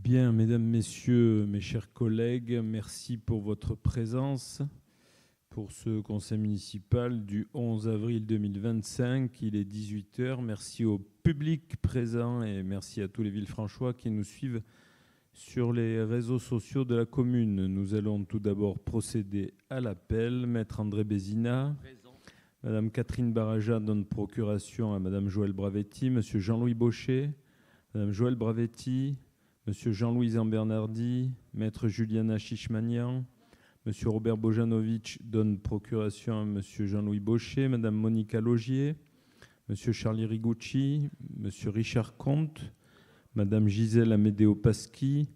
Bien, mesdames, messieurs, mes chers collègues, merci pour votre présence pour ce conseil municipal du 11 avril 2025. Il est 18 heures. Merci au public présent et merci à tous les Villefranchois qui nous suivent sur les réseaux sociaux de la commune. Nous allons tout d'abord procéder à l'appel. Maître André Bézina. Présent. Madame Catherine Baraja donne procuration à Madame Joëlle Bravetti. Monsieur Jean-Louis Baucher. Madame Joëlle Bravetti. Monsieur Jean-Louis Zambernardi, Maître Juliana Chichmanian, Monsieur Robert Bojanovic donne procuration à Monsieur Jean-Louis Baucher, Madame Monica Logier, Monsieur Charlie Rigucci, Monsieur Richard Comte, Madame Gisèle Amédéo Pasqui,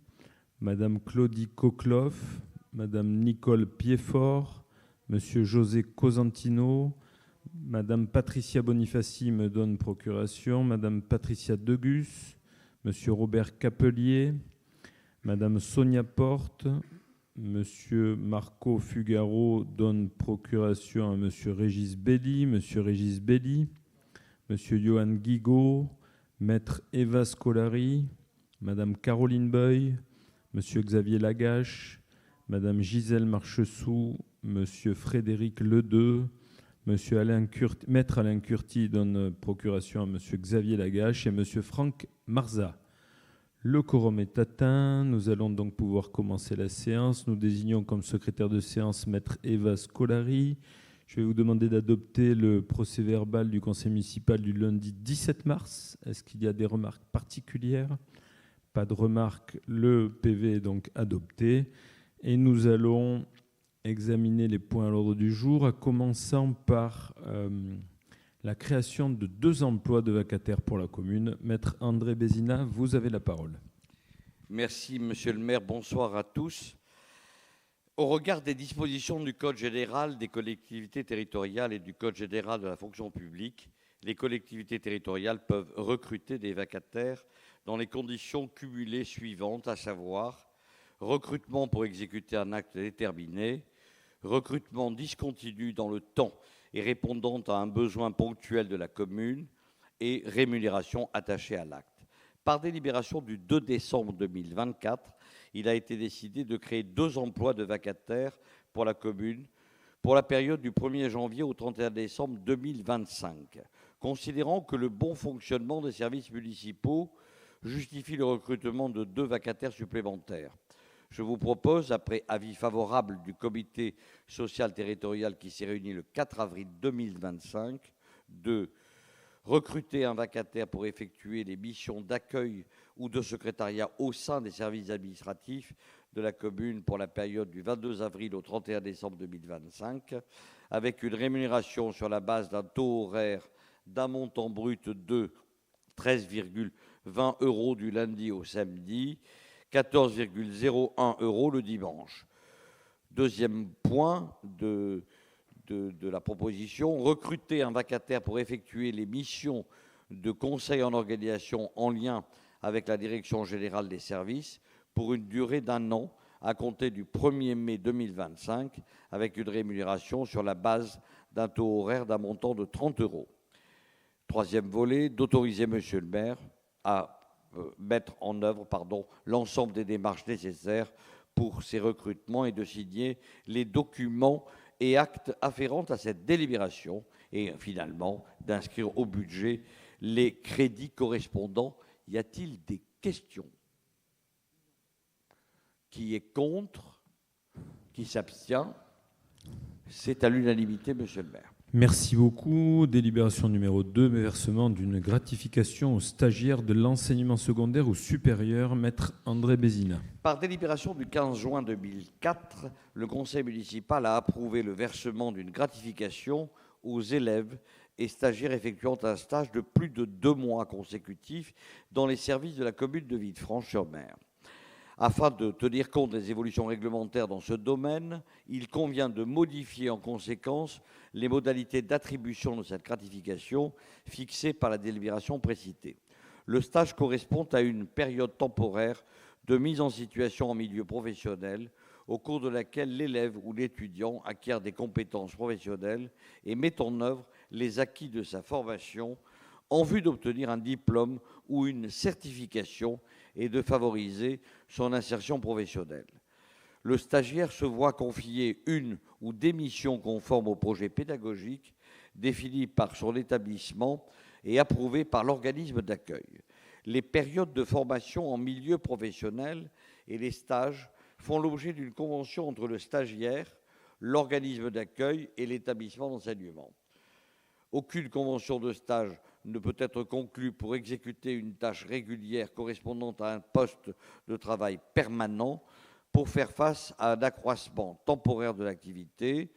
Madame Claudie Cockloff, Madame Nicole Piedfort, Monsieur José Cosentino, Madame Patricia Bonifaci me donne procuration, Madame Patricia Degus, Monsieur Robert Capelier, Madame Sonia Porte, Monsieur Marco Fugaro donne procuration à Monsieur Régis Belli, Monsieur Régis Belli, Monsieur Johan Guigaud, Maître Eva Scolari, Madame Caroline Beuil, Monsieur Xavier Lagache, Madame Gisèle Marchessou, Monsieur Frédéric Ledeux, Monsieur Maître Alain Curti donne procuration à Monsieur Xavier Lagache et Monsieur Franck Marza. Le quorum est atteint. Nous allons donc pouvoir commencer la séance. Nous désignons comme secrétaire de séance Maître Eva Scolari. Je vais vous demander d'adopter le procès-verbal du conseil municipal du lundi 17 mars. Est-ce qu'il y a des remarques particulières ? Pas de remarques. Le PV est donc adopté. Et nous allons examiner les points à l'ordre du jour, en commençant par la création de 2 emplois de vacataires pour la commune. Maître André Bézina, vous avez la parole. Merci, monsieur le maire. Bonsoir à tous. Au regard des dispositions du Code général des collectivités territoriales et du Code général de la fonction publique, les collectivités territoriales peuvent recruter des vacataires dans les conditions cumulées suivantes, à savoir recrutement pour exécuter un acte déterminé, recrutement discontinu dans le temps et répondant à un besoin ponctuel de la commune et rémunération attachée à l'acte. Par délibération du 2 décembre 2024, il a été décidé de créer 2 emplois de vacataires pour la commune pour la période du 1er janvier au 31 décembre 2025. Considérant que le bon fonctionnement des services municipaux justifie le recrutement de 2 vacataires supplémentaires, je vous propose, après avis favorable du comité social territorial qui s'est réuni le 4 avril 2025, de recruter un vacataire pour effectuer les missions d'accueil ou de secrétariat au sein des services administratifs de la commune pour la période du 22 avril au 31 décembre 2025, avec une rémunération sur la base d'un taux horaire d'un montant brut de 13,20 € du lundi au samedi, 14,01 € le dimanche. Deuxième point de la proposition, recruter un vacataire pour effectuer les missions de conseil en organisation en lien avec la direction générale des services pour une durée d'1 an à compter du 1er mai 2025 avec une rémunération sur la base d'un taux horaire d'un montant de 30 €. Troisième volet, d'autoriser monsieur le maire à mettre en œuvre l'ensemble des démarches nécessaires pour ces recrutements et de signer les documents et actes afférents à cette délibération et finalement d'inscrire au budget les crédits correspondants. Y a-t-il des questions ? Qui est contre ? Qui s'abstient ? C'est à l'unanimité, monsieur le maire. Merci beaucoup. Délibération numéro 2, versement d'une gratification aux stagiaires de l'enseignement secondaire ou supérieur. Maître André Bézina. Par délibération du 15 juin 2004, le conseil municipal a approuvé le versement d'une gratification aux élèves et stagiaires effectuant un stage de plus de 2 mois consécutifs dans les services de la commune de Villefranche-sur-Mer. Afin de tenir compte des évolutions réglementaires dans ce domaine, il convient de modifier en conséquence les modalités d'attribution de cette gratification fixées par la délibération précitée. Le stage correspond à une période temporaire de mise en situation en milieu professionnel au cours de laquelle l'élève ou l'étudiant acquiert des compétences professionnelles et met en œuvre les acquis de sa formation en vue d'obtenir un diplôme ou une certification et de favoriser son insertion professionnelle. Le stagiaire se voit confier une ou des missions conformes au projet pédagogique défini par son établissement et approuvé par l'organisme d'accueil. Les périodes de formation en milieu professionnel et les stages font l'objet d'une convention entre le stagiaire, l'organisme d'accueil et l'établissement d'enseignement. Aucune convention de stage ne peut être conclue pour exécuter une tâche régulière correspondant à un poste de travail permanent pour faire face à un accroissement temporaire de l'activité,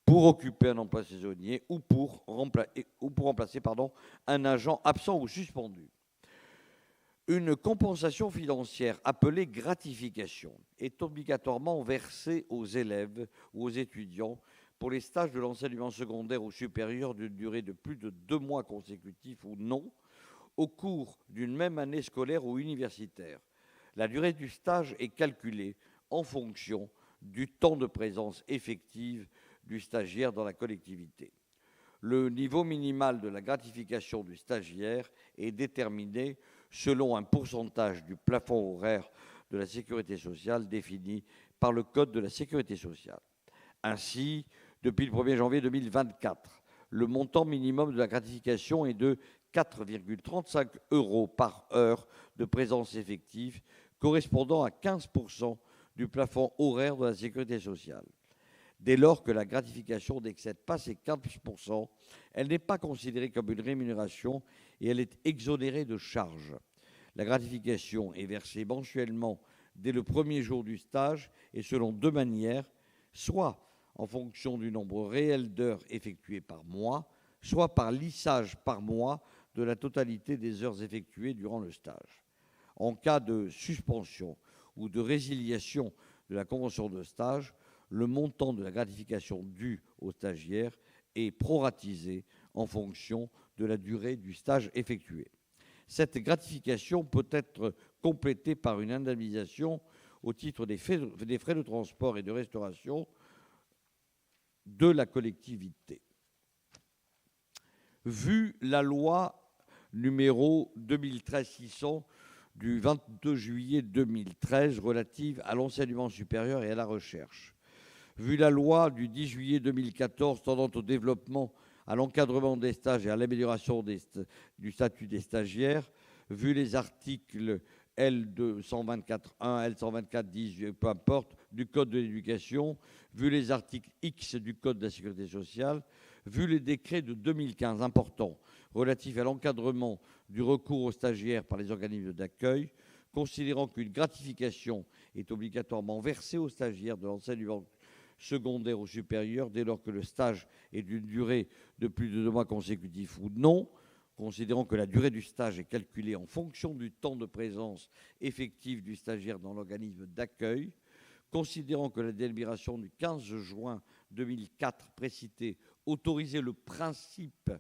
pour occuper un emploi saisonnier ou pour remplacer un agent absent ou suspendu. Une compensation financière appelée gratification est obligatoirement versée aux élèves ou aux étudiants pour les stages de l'enseignement secondaire ou supérieur d'une durée de plus de 2 mois consécutifs ou non, au cours d'une même année scolaire ou universitaire. La durée du stage est calculée en fonction du temps de présence effective du stagiaire dans la collectivité. Le niveau minimal de la gratification du stagiaire est déterminé selon un pourcentage du plafond horaire de la sécurité sociale défini par le Code de la sécurité sociale. Ainsi, depuis le 1er janvier 2024, le montant minimum de la gratification est de 4,35 € par heure de présence effective, correspondant à 15% du plafond horaire de la sécurité sociale. Dès lors que la gratification n'excède pas ces 15%, elle n'est pas considérée comme une rémunération et elle est exonérée de charges. La gratification est versée mensuellement dès le premier jour du stage et selon 2 manières, soit en fonction du nombre réel d'heures effectuées par mois, soit par lissage par mois de la totalité des heures effectuées durant le stage. En cas de suspension ou de résiliation de la convention de stage, le montant de la gratification due au stagiaire est proratisé en fonction de la durée du stage effectué. Cette gratification peut être complétée par une indemnisation au titre des frais de transport et de restauration de la collectivité. Vu la loi numéro 2013-600 du 22 juillet 2013 relative à l'enseignement supérieur et à la recherche, vu la loi du 10 juillet 2014 tendant au développement, à l'encadrement des stages et à l'amélioration du statut des stagiaires, vu les articles L124.1, L124.10, peu importe, du Code de l'éducation, vu les articles X du Code de la sécurité sociale, vu les décrets de 2015 importants relatifs à l'encadrement du recours aux stagiaires par les organismes d'accueil, considérant qu'une gratification est obligatoirement versée aux stagiaires de l'enseignement secondaire ou supérieur dès lors que le stage est d'une durée de plus de 2 mois consécutifs ou non, considérant que la durée du stage est calculée en fonction du temps de présence effective du stagiaire dans l'organisme d'accueil, considérant que la délibération du 15 juin 2004 précitée autorisait le principe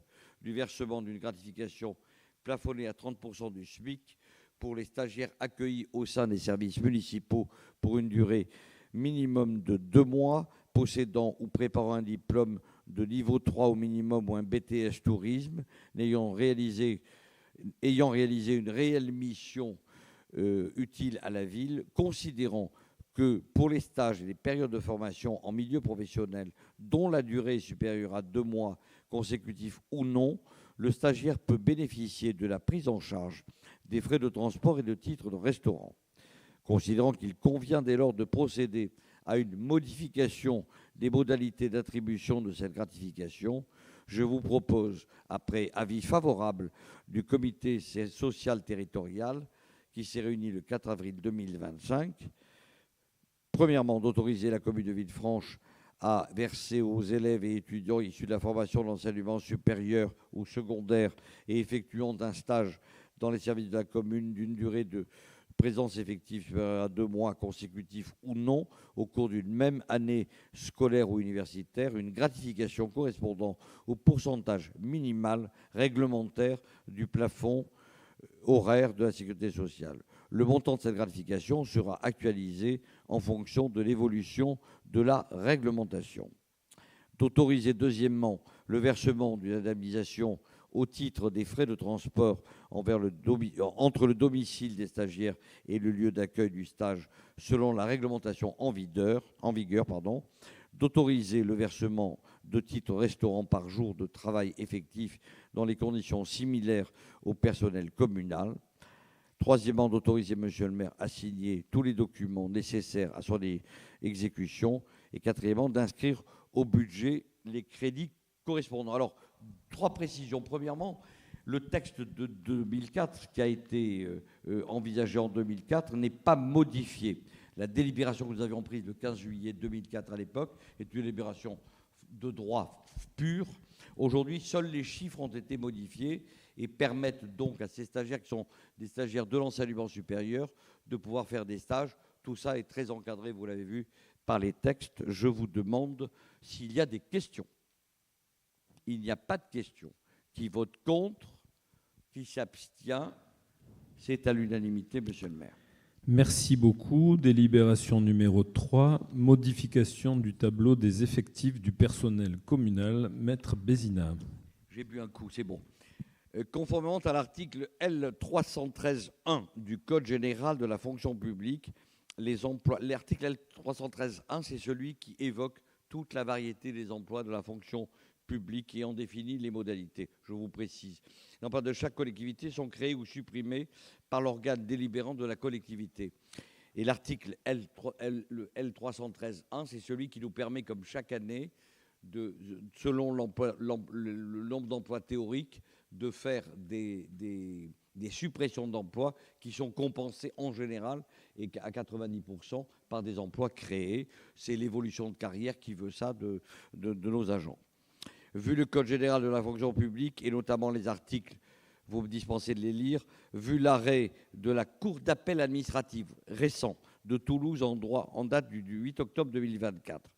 du versement d'une gratification plafonnée à 30% du SMIC pour les stagiaires accueillis au sein des services municipaux pour une durée minimum de 2 mois, possédant ou préparant un diplôme de niveau 3 au minimum ou un BTS tourisme, ayant réalisé une réelle mission utile à la ville, considérant que pour les stages et les périodes de formation en milieu professionnel dont la durée est supérieure à 2 mois consécutifs ou non, le stagiaire peut bénéficier de la prise en charge des frais de transport et de titres de restaurant. Considérant qu'il convient dès lors de procéder à une modification des modalités d'attribution de cette gratification, je vous propose, après avis favorable du comité social territorial qui s'est réuni le 4 avril 2025, premièrement, d'autoriser la commune de Villefranche à verser aux élèves et étudiants issus de la formation de l'enseignement supérieur ou secondaire et effectuant un stage dans les services de la commune d'une durée de présence effective supérieure à 2 mois consécutifs ou non au cours d'une même année scolaire ou universitaire, une gratification correspondant au pourcentage minimal réglementaire du plafond horaire de la sécurité sociale. Le montant de cette gratification sera actualisé en fonction de l'évolution de la réglementation. D'autoriser deuxièmement le versement d'une indemnisation au titre des frais de transport entre le domicile des stagiaires et le lieu d'accueil du stage selon la réglementation en vigueur, d'autoriser le versement de titres restaurant par jour de travail effectif dans les conditions similaires au personnel communal. Troisièmement, d'autoriser monsieur le maire à signer tous les documents nécessaires à son exécution. Et quatrièmement, d'inscrire au budget les crédits correspondants. Alors, 3 précisions. Premièrement, le texte de 2004, qui a été envisagé en 2004, n'est pas modifié. La délibération que nous avions prise le 15 juillet 2004 à l'époque est une délibération de droit pur. Aujourd'hui, seuls les chiffres ont été modifiés et permettent donc à ces stagiaires qui sont des stagiaires de l'enseignement supérieur de pouvoir faire des stages. Tout ça est très encadré, vous l'avez vu, par les textes. Je vous demande s'il y a des questions. Il n'y a pas de questions. Qui vote contre? Qui s'abstient? C'est à l'unanimité, monsieur le maire. Merci beaucoup. Délibération numéro 3, modification du tableau des effectifs du personnel communal. Maître Bézina. J'ai bu un coup, c'est bon. Conformément à l'article L313.1 du Code général de la fonction publique, l'article L313.1, c'est celui qui évoque toute la variété des emplois de la fonction publique et en définit les modalités. Je vous précise. Les emplois de chaque collectivité sont créés ou supprimés par l'organe délibérant de la collectivité. Et l'article L313.1, c'est celui qui nous permet, comme chaque année, selon le nombre d'emplois théoriques, de faire des suppressions d'emplois qui sont compensées en général et à 90% par des emplois créés. C'est l'évolution de carrière qui veut ça de nos agents. Vu le Code général de la fonction publique et notamment les articles, vous me dispensez de les lire, vu l'arrêt de la Cour d'appel administrative récent de Toulouse en date du 8 octobre 2024,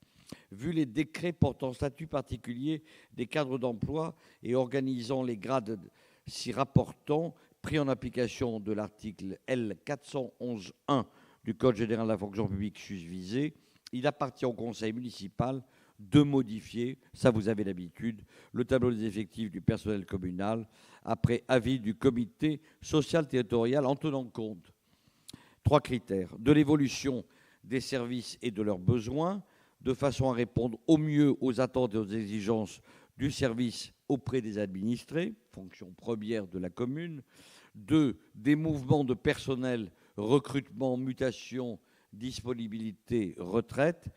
vu les décrets portant statut particulier des cadres d'emploi et organisant les grades s'y rapportant, pris en application de l'article L411.1 du Code général de la fonction publique susvisé, il appartient au conseil municipal de modifier, ça vous avez l'habitude, le tableau des effectifs du personnel communal après avis du comité social territorial en tenant compte 3 critères: de l'évolution des services et de leurs besoins, de façon à répondre au mieux aux attentes et aux exigences du service auprès des administrés, fonction première de la commune, 2, des mouvements de personnel, recrutement, mutation, disponibilité, retraite,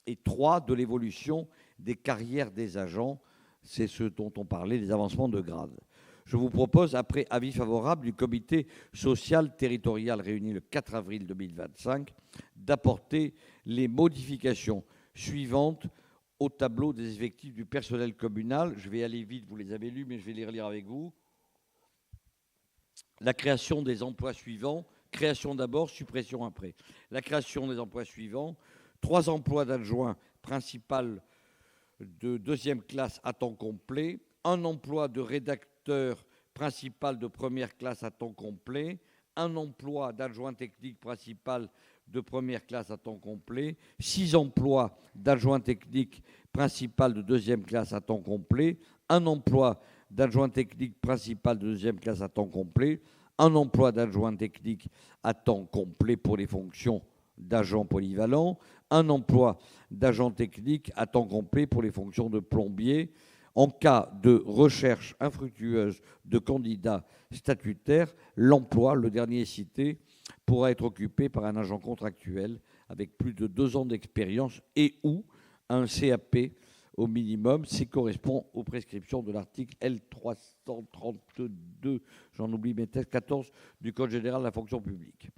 et 3, de l'évolution des carrières des agents, c'est ce dont on parlait, les avancements de grade. Je vous propose, après avis favorable du comité social territorial réuni le 4 avril 2025, d'apporter les modifications suivantes au tableau des effectifs du personnel communal. Je vais aller vite, vous les avez lus, mais je vais les relire avec vous. La création des emplois suivants, création d'abord, suppression après. La création des emplois suivants, 3 emplois d'adjoint principal de 2e classe à temps complet, 1 emploi de rédacteur principal de 1re classe à temps complet, 1 emploi d'adjoint technique principal de 1re classe à temps complet, 6 emplois d'adjoint technique principal de 2e classe à temps complet, 1 emploi d'adjoint technique principal de 2e classe à temps complet, 1 emploi d'adjoint technique à temps complet pour les fonctions d'agent polyvalent, 1 emploi d'agent technique à temps complet pour les fonctions de plombier. En cas de recherche infructueuse de candidats statutaires, l'emploi, le dernier cité, pourra être occupé par un agent contractuel avec plus de 2 ans d'expérience et ou un CAP au minimum. C'est correspond aux prescriptions de l'article L332, j'en oublie mes textes, 14 du Code général de la fonction publique.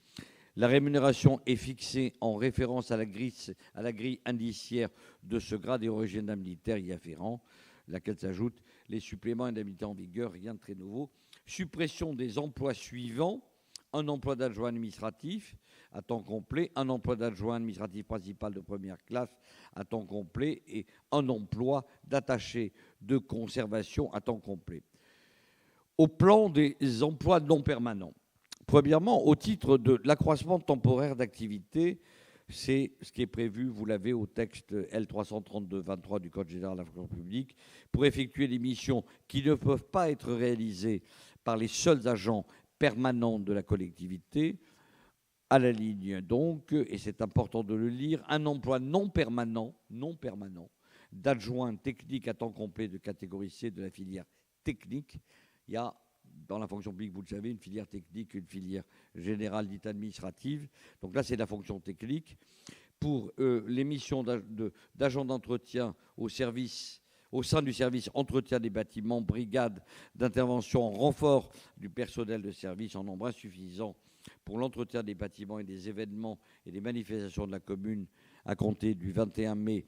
La rémunération est fixée en référence à la grille indiciaire de ce grade et au régime indemnitaire y afférent, laquelle s'ajoutent les suppléments indemnités en vigueur, rien de très nouveau. Suppression des emplois suivants: 1 emploi d'adjoint administratif à temps complet, 1 emploi d'adjoint administratif principal de 1re classe à temps complet et 1 emploi d'attaché de conservation à temps complet. Au plan des emplois non permanents, premièrement, au titre de l'accroissement temporaire d'activité, c'est ce qui est prévu, vous l'avez au texte L332-23 du Code général de la fonction publique, pour effectuer des missions qui ne peuvent pas être réalisées par les seuls agents permanents de la collectivité, à la ligne donc, et c'est important de le lire, un emploi non permanent d'adjoint technique à temps complet de catégorie C de la filière technique. Il y a dans la fonction publique, vous le savez, une filière technique, une filière générale dite administrative. Donc là, c'est la fonction technique. Pour les missions d'agent d'entretien au sein du service entretien des bâtiments, brigade d'intervention en renfort du personnel de service en nombre insuffisant pour l'entretien des bâtiments et des événements et des manifestations de la commune à compter du 21 mai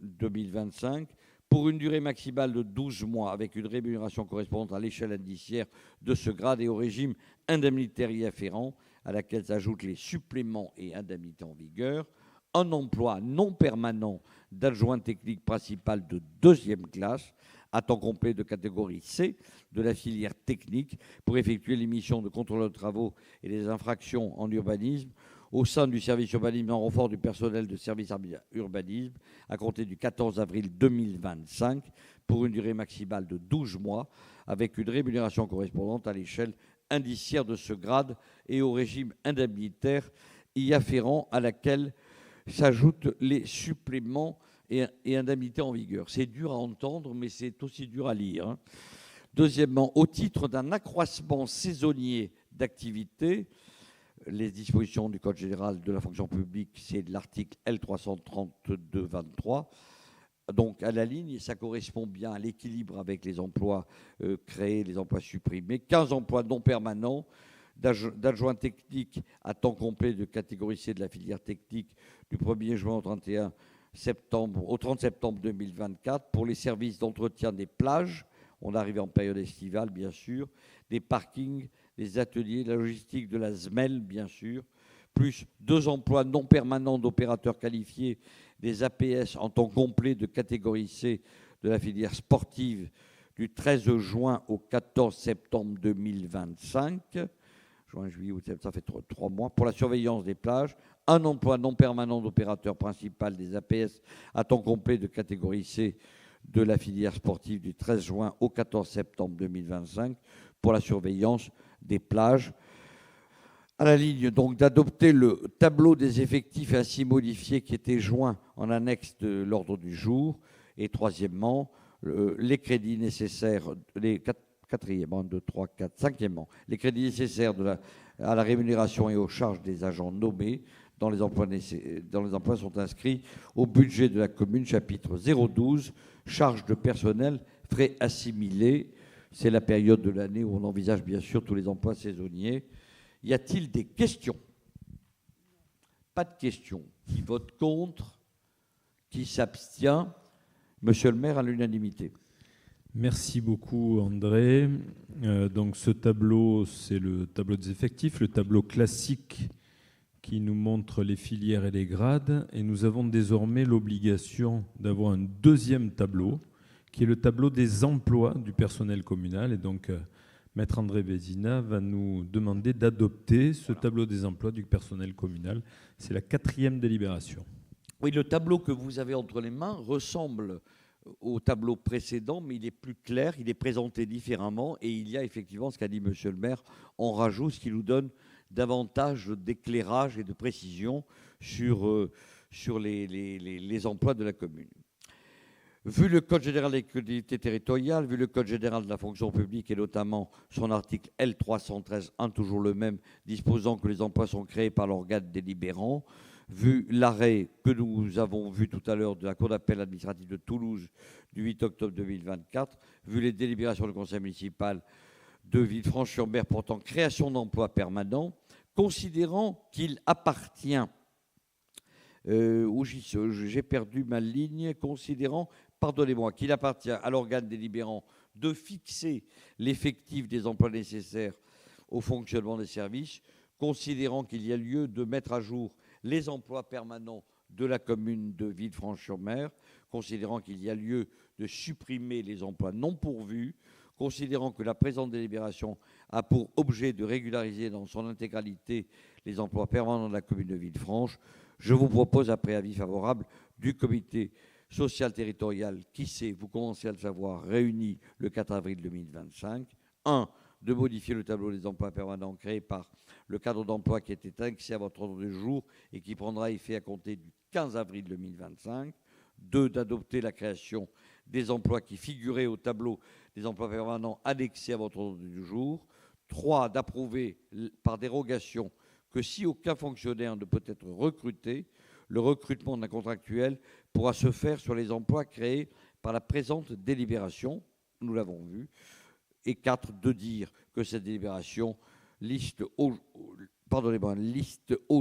2025, pour une durée maximale de 12 mois, avec une rémunération correspondante à l'échelle indiciaire de ce grade et au régime indemnitaire y afférent, à laquelle s'ajoutent les suppléments et indemnités en vigueur, un emploi non permanent d'adjoint technique principal de deuxième classe, à temps complet de catégorie C de la filière technique, pour effectuer les missions de contrôle de travaux et des infractions en urbanisme, au sein du service urbanisme en renfort du personnel de service urbanisme à compter du 14 avril 2025 pour une durée maximale de 12 mois avec une rémunération correspondante à l'échelle indiciaire de ce grade et au régime indemnitaire y afférent à laquelle s'ajoutent les suppléments et indemnités en vigueur. C'est dur à entendre, mais c'est aussi dur à lire. Deuxièmement, au titre d'un accroissement saisonnier d'activité, les dispositions du Code général de la fonction publique, c'est l'article L332-23. Donc, à la ligne, ça correspond bien à l'équilibre avec les emplois créés, les emplois supprimés. 15 emplois non permanents d'adjoints techniques à temps complet de catégorie C de la filière technique du 1er juin au 30 septembre 2024 pour les services d'entretien des plages. On arrive en période estivale, bien sûr, des parkings, des ateliers, la logistique de la SMEL, bien sûr, plus 2 emplois non permanents d'opérateurs qualifiés des APS en temps complet de catégorie C de la filière sportive du 13 juin au 14 septembre 2025. Juin, juillet, août, ça fait 3 mois. Pour la surveillance des plages, un emploi non permanent d'opérateur principal des APS à temps complet de catégorie C de la filière sportive du 13 juin au 14 septembre 2025 pour la surveillance des plages. À la ligne donc d'adopter le tableau des effectifs ainsi modifié qui était joint en annexe de l'ordre du jour. Et troisièmement, les crédits nécessaires, quatrièmement, 2, 3, 4, cinquièmement, les crédits nécessaires à la rémunération et aux charges des agents nommés dans les emplois sont inscrits au budget de la commune, chapitre 012, charges de personnel, frais assimilés. C'est la période de l'année où on envisage bien sûr tous les emplois saisonniers. Y a-t-il des questions? Pas de questions. Qui vote contre? Qui s'abstient? Monsieur le maire, à l'unanimité. Merci beaucoup, André. Donc, ce tableau, c'est le tableau des effectifs, le tableau classique qui nous montre les filières et les grades. Et nous avons désormais l'obligation d'avoir un deuxième tableau, qui est le tableau des emplois du personnel communal. Et donc, Maître André Vézina va nous demander d'adopter ce tableau des emplois du personnel communal. C'est la 4e délibération. Oui, le tableau que vous avez entre les mains ressemble au tableau précédent, mais il est plus clair, il est présenté différemment, et il y a effectivement, ce qu'a dit monsieur le maire, en rajout, ce qui nous donne davantage d'éclairage et de précision sur les emplois de la commune. Vu le Code général des collectivités territoriales, vu le Code général de la fonction publique et notamment son article L313.1, toujours le même, disposant que les emplois sont créés par l'organe délibérant, vu l'arrêt que nous avons vu tout à l'heure de la Cour d'appel administrative de Toulouse du 8 octobre 2024, vu les délibérations du conseil municipal de Villefranche-sur-Mer portant création d'emplois permanents, considérant qu'il appartient, j'ai perdu ma ligne, considérant, pardonnez-moi, qu'il appartient à l'organe délibérant de fixer l'effectif des emplois nécessaires au fonctionnement des services, considérant qu'il y a lieu de mettre à jour les emplois permanents de la commune de Villefranche-sur-Mer, considérant qu'il y a lieu de supprimer les emplois non pourvus, considérant que la présente délibération a pour objet de régulariser dans son intégralité les emplois permanents de la commune de Villefranche, Je vous propose, après avis favorable du comité social territorial, qui s'est, vous commencez à le savoir, réuni le 4 avril 2025, 1. De modifier le tableau des emplois permanents créé par le cadre d'emploi qui était annexé à votre ordre du jour et qui prendra effet à compter du 15 avril 2025. 2. D'adopter la création des emplois qui figuraient au tableau des emplois permanents annexés à votre ordre du jour. 3. D'approuver par dérogation que si aucun fonctionnaire ne peut être recruté, le recrutement d'un contractuel pourra se faire sur les emplois créés par la présente délibération. Nous l'avons vu. Et 4, de dire que cette délibération liste au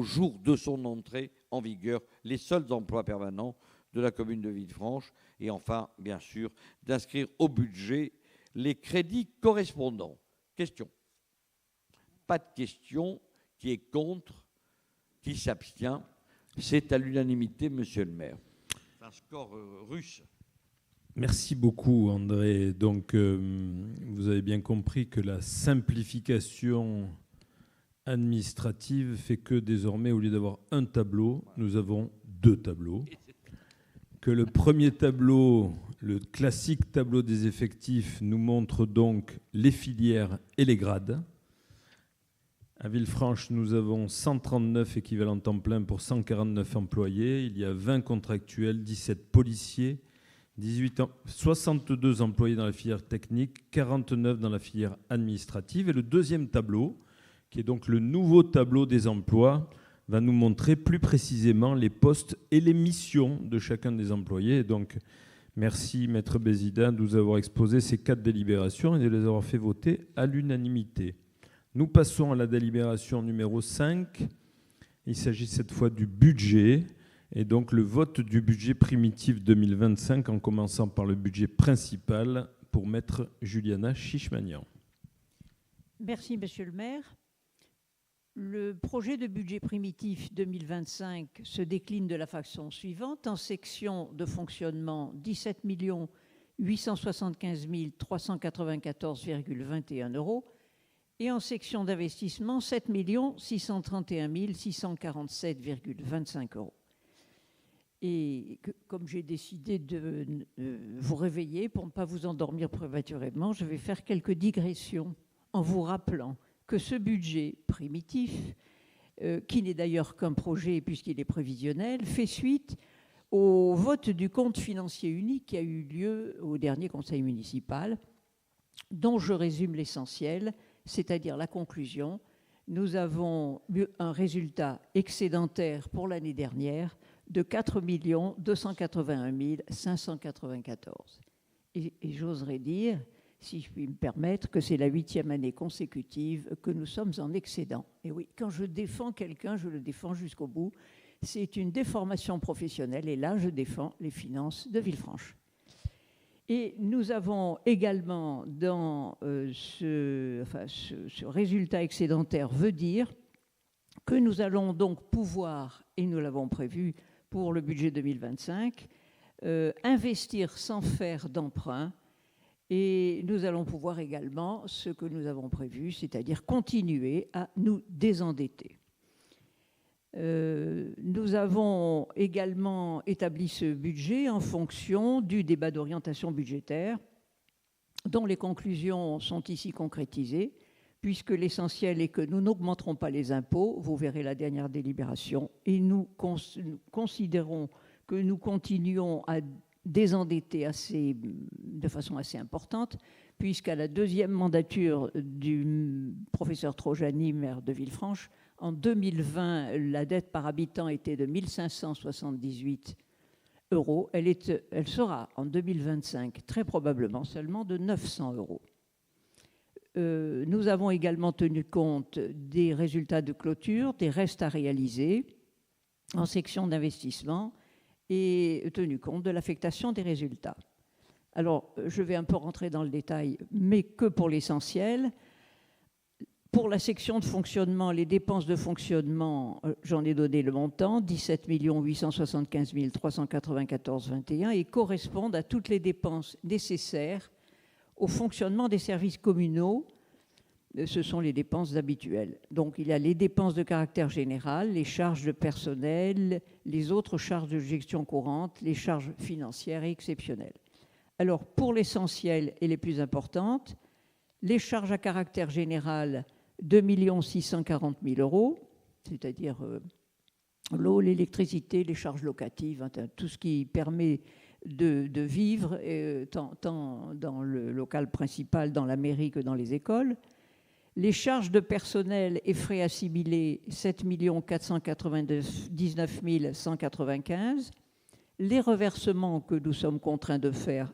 jour de son entrée en vigueur les seuls emplois permanents de la commune de Villefranche. Et enfin, bien sûr, d'inscrire au budget les crédits correspondants. Question. Pas de question. Qui est contre? Qui s'abstient? C'est à l'unanimité, monsieur le maire. C'est un score russe. Merci beaucoup, André. Donc, vous avez bien compris que la simplification administrative fait que désormais, au lieu d'avoir un tableau, nous avons 2 tableaux. Que le premier tableau, le classique tableau des effectifs, nous montre donc les filières et les grades. À Villefranche, nous avons 139 équivalents temps plein pour 149 employés. Il y a 20 contractuels, 17 policiers, 62 employés dans la filière technique, 49 dans la filière administrative. Et le deuxième tableau, qui est donc le nouveau tableau des emplois, va nous montrer plus précisément les postes et les missions de chacun des employés. Et donc, merci, Maître Bézida, de nous avoir exposé ces 4 délibérations et de les avoir fait voter à l'unanimité. Nous passons à la délibération numéro 5. Il s'agit cette fois du budget. Et donc le vote du budget primitif 2025 en commençant par le budget principal pour Maître Juliana Chichmanian. Merci, Monsieur le maire. Le projet de budget primitif 2025 se décline de la façon suivante. En section de fonctionnement, 17 875 394,21 €. Et en section d'investissement, 7 631 647,25 €. Et comme j'ai décidé de vous réveiller pour ne pas vous endormir prématurément, je vais faire quelques digressions en vous rappelant que ce budget primitif, qui n'est d'ailleurs qu'un projet puisqu'il est prévisionnel, fait suite au vote du compte financier unique qui a eu lieu au dernier conseil municipal, dont je résume l'essentiel, c'est-à-dire la conclusion. Nous avons eu un résultat excédentaire pour l'année dernière de 4 281 594. Et j'oserais dire, si je puis me permettre, que c'est la 8e année consécutive que nous sommes en excédent. Et oui, quand je défends quelqu'un, je le défends jusqu'au bout. C'est une déformation professionnelle et là, je défends les finances de Villefranche. Et nous avons également dans ce résultat excédentaire veut dire que nous allons donc pouvoir, et nous l'avons prévu pour le budget 2025, investir sans faire d'emprunt. Et nous allons pouvoir également, ce que nous avons prévu, c'est-à-dire continuer à nous désendetter. Nous avons également établi ce budget en fonction du débat d'orientation budgétaire, dont les conclusions sont ici concrétisées, puisque l'essentiel est que nous n'augmenterons pas les impôts, vous verrez la dernière délibération, et nous considérons que nous continuons à désendetter de façon assez importante, puisqu'à la 2e mandature du professeur Trojani, maire de Villefranche, en 2020, la dette par habitant était de 1 578 €. Elle sera en 2025 très probablement seulement de 900 €. Nous avons également tenu compte des résultats de clôture, des restes à réaliser en section d'investissement et tenu compte de l'affectation des résultats. Alors, je vais un peu rentrer dans le détail, mais que pour l'essentiel. Pour la section de fonctionnement, les dépenses de fonctionnement, j'en ai donné le montant, 17 875 394,21 et correspondent à toutes les dépenses nécessaires au fonctionnement des services communaux ce sont les dépenses habituelles. Donc, il y a les dépenses de caractère général, les charges de personnel, les autres charges de gestion courante, les charges financières et exceptionnelles. Alors, pour l'essentiel et les plus importantes, les charges à caractère général, 2 640 000 €, c'est-à-dire l'eau, l'électricité, les charges locatives, tout ce qui permet de vivre, tant dans le local principal, dans la mairie que dans les écoles. Les charges de personnel et frais assimilés, 7 499 195. Les reversements que nous sommes contraints de faire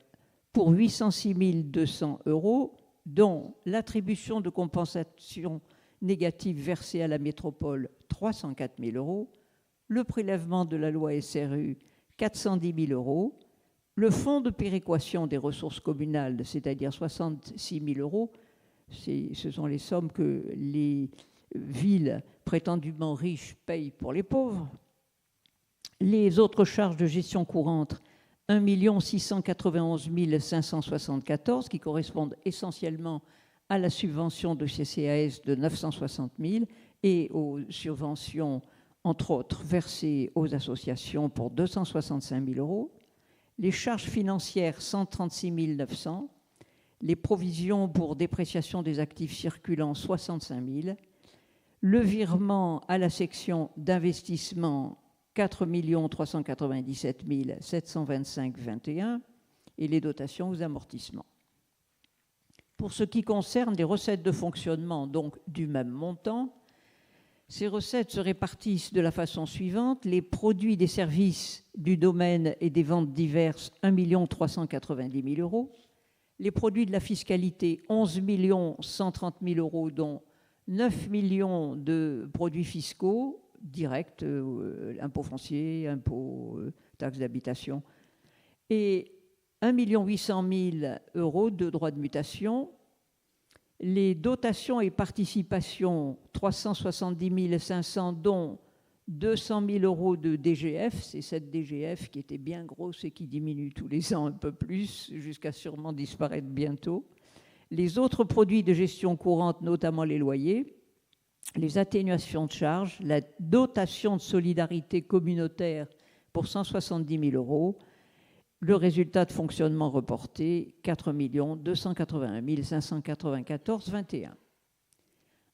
pour 806 200 €, dont l'attribution de compensation négative versée à la métropole, 304 000 €, le prélèvement de la loi SRU, 410 000 €, le fonds de péréquation des ressources communales, c'est-à-dire 66 000 €, ce sont les sommes que les villes prétendument riches payent pour les pauvres. Les autres charges de gestion courante, 1 691 574, qui correspondent essentiellement à la subvention de CCAS de 960 000 et aux subventions, entre autres, versées aux associations pour 265 000 €. Les charges financières, 136 900. Les provisions pour dépréciation des actifs circulants, 65 000. Le virement à la section d'investissement, 4 397 725,21 et les dotations aux amortissements. Pour ce qui concerne les recettes de fonctionnement, donc du même montant, ces recettes se répartissent de la façon suivante. Les produits des services du domaine et des ventes diverses, 1 390 000 €. Les produits de la fiscalité, 11 130 000 €, dont 9 millions de produits fiscaux directs, impôts fonciers, impôts, taxes d'habitation, et 1 800 000 € de droits de mutation. Les dotations et participations, 370 500, dont 200 000 € de DGF, c'est cette DGF qui était bien grosse et qui diminue tous les ans un peu plus, jusqu'à sûrement disparaître bientôt. Les autres produits de gestion courante, notamment les loyers, les atténuations de charges, la dotation de solidarité communautaire pour 170 000 €, le résultat de fonctionnement reporté, 4 281 594,21.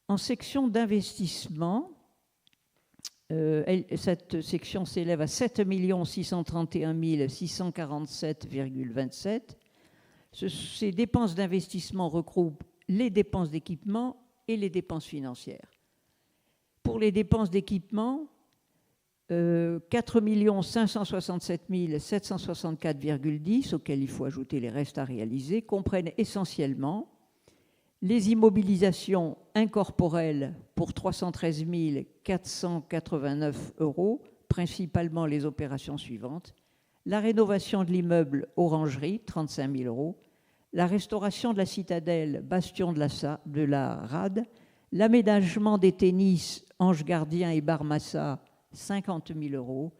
En section d'investissement, cette section s'élève à 7 631 647,27. Ces dépenses d'investissement regroupent les dépenses d'équipement et les dépenses financières. Pour les dépenses d'équipement, 4 567 764,10, auxquels il faut ajouter les restes à réaliser, comprennent essentiellement les immobilisations incorporelles pour 313 489 €, principalement les opérations suivantes: la rénovation de l'immeuble Orangerie, 35 000 €, la restauration de la citadelle Bastion de la Rade, l'aménagement des tennis Ange Gardien et Barmassa, 50 000 €,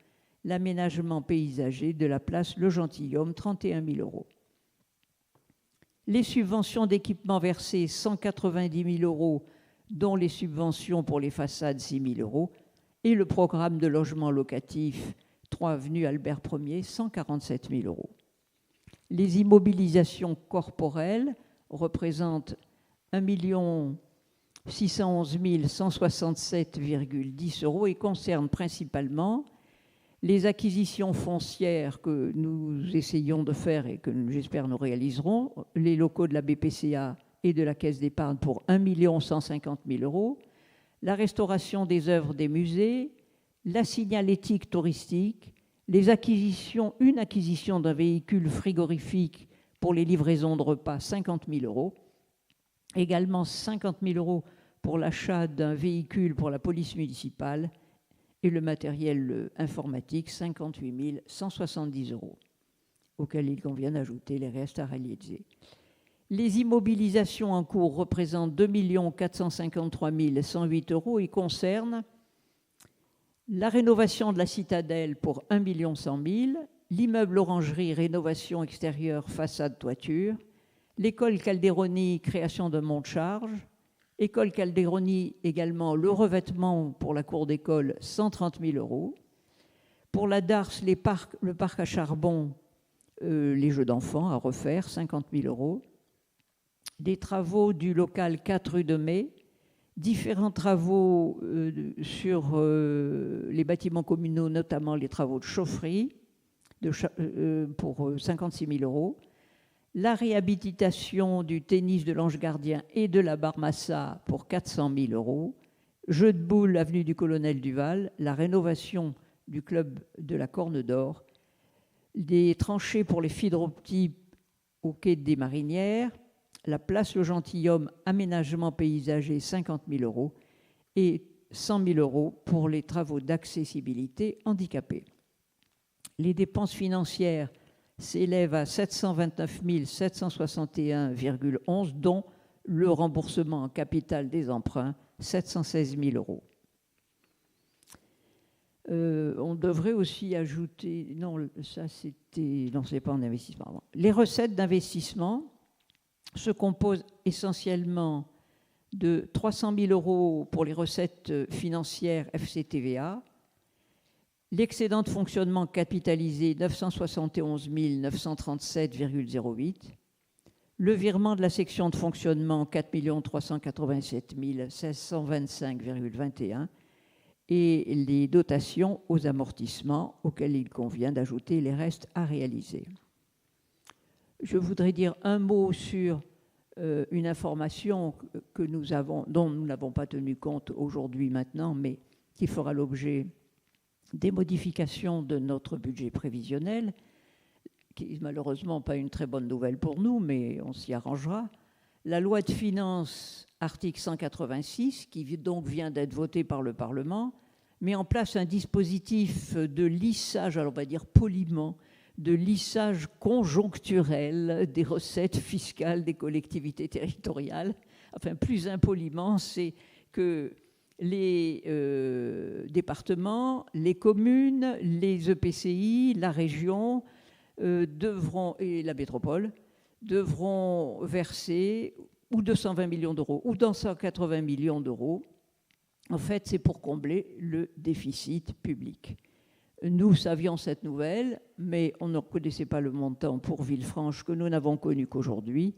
l'aménagement paysager de la place Le Gentilhomme, 31 000 €. Les subventions d'équipement versées, 190 000 €, dont les subventions pour les façades, 6 000 €, et le programme de logement locatif 3 avenue Albert Ier, 147 000 €. Les immobilisations corporelles représentent 1 611 167,10 € et concernent principalement les acquisitions foncières que nous essayons de faire et que j'espère nous réaliserons, les locaux de la BPCA et de la Caisse d'épargne pour 1 150 000 €, la restauration des œuvres des musées, la signalétique touristique, une acquisition d'un véhicule frigorifique pour les livraisons de repas, 50 000 €, également 50 000 € pour l'achat d'un véhicule pour la police municipale, et le matériel informatique, 58 170 €, auquel il convient d'ajouter les restes à réaliser. Les immobilisations en cours représentent 2 453 108 € et concernent la rénovation de la citadelle pour 1 100 000 €, l'immeuble Orangerie, rénovation extérieure, façade, toiture, l'école Calderoni, création d'un monte-charge, École Calderoni également, le revêtement pour la cour d'école, 130 000 €. Pour la DARS, le parc à charbon, les jeux d'enfants à refaire, 50 000 €. Des travaux du local 4 rue de Mai, différents travaux sur les bâtiments communaux, notamment les travaux de chaufferie pour 56 000 €. La réhabilitation du tennis de l'Ange Gardien et de la Barmassa pour 400 000 €. Jeux de boules, avenue du Colonel Duval. La rénovation du club de la Corne d'Or. Des tranchées pour les fibres optiques au quai des Marinières. La place Le Gentilhomme, aménagement paysager, 50 000 € et 100 000 € pour les travaux d'accessibilité handicapés. Les dépenses financières s'élèvent à 729 761,11 €, dont le remboursement en capital des emprunts, 716 000 €. On devrait aussi ajouter... Non, ça c'était... Non, ce n'est pas en investissement. Les recettes d'investissement se compose essentiellement de 300 000 € pour les recettes financières FCTVA, l'excédent de fonctionnement capitalisé 971 937,08, le virement de la section de fonctionnement 4 387 1625,21 et les dotations aux amortissements auxquels il convient d'ajouter les restes à réaliser. Je voudrais dire un mot sur une information que nous avons, dont nous n'avons pas tenu compte aujourd'hui maintenant, mais qui fera l'objet des modifications de notre budget prévisionnel, qui n'est malheureusement pas une très bonne nouvelle pour nous, mais on s'y arrangera. La loi de finances, article 186, qui donc vient d'être votée par le Parlement, met en place un dispositif de lissage, alors on va dire poliment, de lissage conjoncturel des recettes fiscales des collectivités territoriales. Enfin, plus impoliment, c'est que les départements, les communes, les EPCI, la région et la métropole devront verser ou 220 millions d'euros ou 280 millions d'euros. En fait, c'est pour combler le déficit public. Nous savions cette nouvelle, mais on ne connaissait pas le montant pour Villefranche que nous n'avons connu qu'aujourd'hui.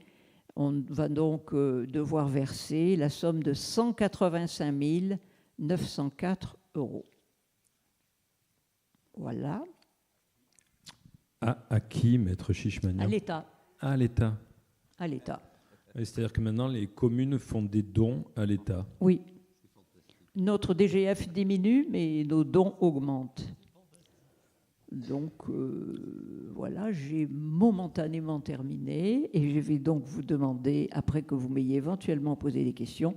On va donc devoir verser la somme de 185 904 €. Voilà. À qui, Maître Chichemanian ? À l'État. À l'État. À l'État. C'est-à-dire que maintenant, les communes font des dons à l'État. Oui. Notre DGF diminue, mais nos dons augmentent. Donc, voilà, j'ai momentanément terminé et je vais donc vous demander, après que vous m'ayez éventuellement posé des questions,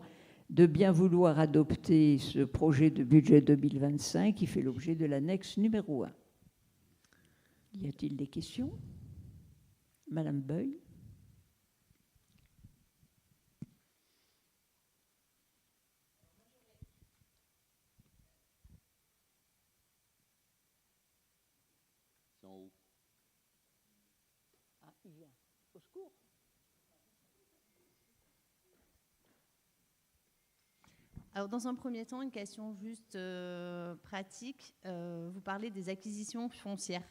de bien vouloir adopter ce projet de budget 2025 qui fait l'objet de l'annexe numéro 1. Y a-t-il des questions ? Madame Beuil ? Il vient. Au secours. Alors, dans un premier temps, une question juste pratique. Vous parlez des acquisitions foncières.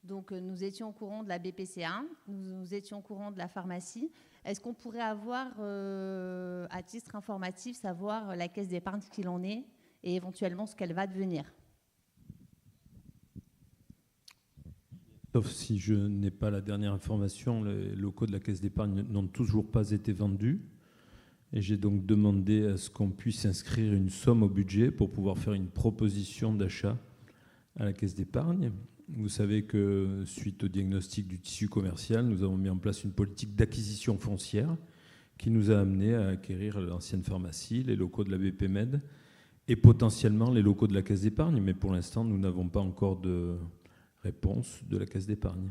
Donc, nous étions au courant de la BPCA, nous étions au courant de la pharmacie. Est-ce qu'on pourrait avoir, à titre informatif, savoir la caisse d'épargne qu'il en est et éventuellement ce qu'elle va devenir ? Sauf si je n'ai pas la dernière information, les locaux de la Caisse d'épargne n'ont toujours pas été vendus. Et j'ai donc demandé à ce qu'on puisse inscrire une somme au budget pour pouvoir faire une proposition d'achat à la Caisse d'épargne. Vous savez que suite au diagnostic du tissu commercial, nous avons mis en place une politique d'acquisition foncière qui nous a amené à acquérir l'ancienne pharmacie, les locaux de la BP-Med et potentiellement les locaux de la Caisse d'épargne. Mais pour l'instant, nous n'avons pas encore de réponse de la Caisse d'épargne.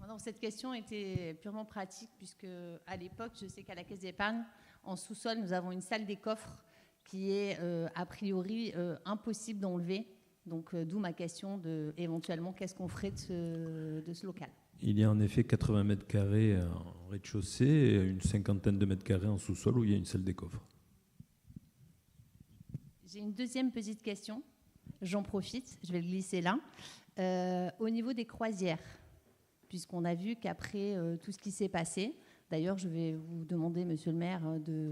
Alors, cette question était purement pratique puisque à l'époque, je sais qu'à la Caisse d'épargne, en sous-sol, nous avons une salle des coffres qui est a priori impossible d'enlever. Donc, d'où ma question de éventuellement qu'est-ce qu'on ferait de ce local. Il y a en effet 80 mètres carrés en rez-de-chaussée et une cinquantaine de mètres carrés en sous-sol où il y a une salle des coffres. J'ai une deuxième petite question. J'en profite, je vais le glisser là. Au niveau des croisières, puisqu'on a vu qu'après tout ce qui s'est passé, d'ailleurs, je vais vous demander, monsieur le maire,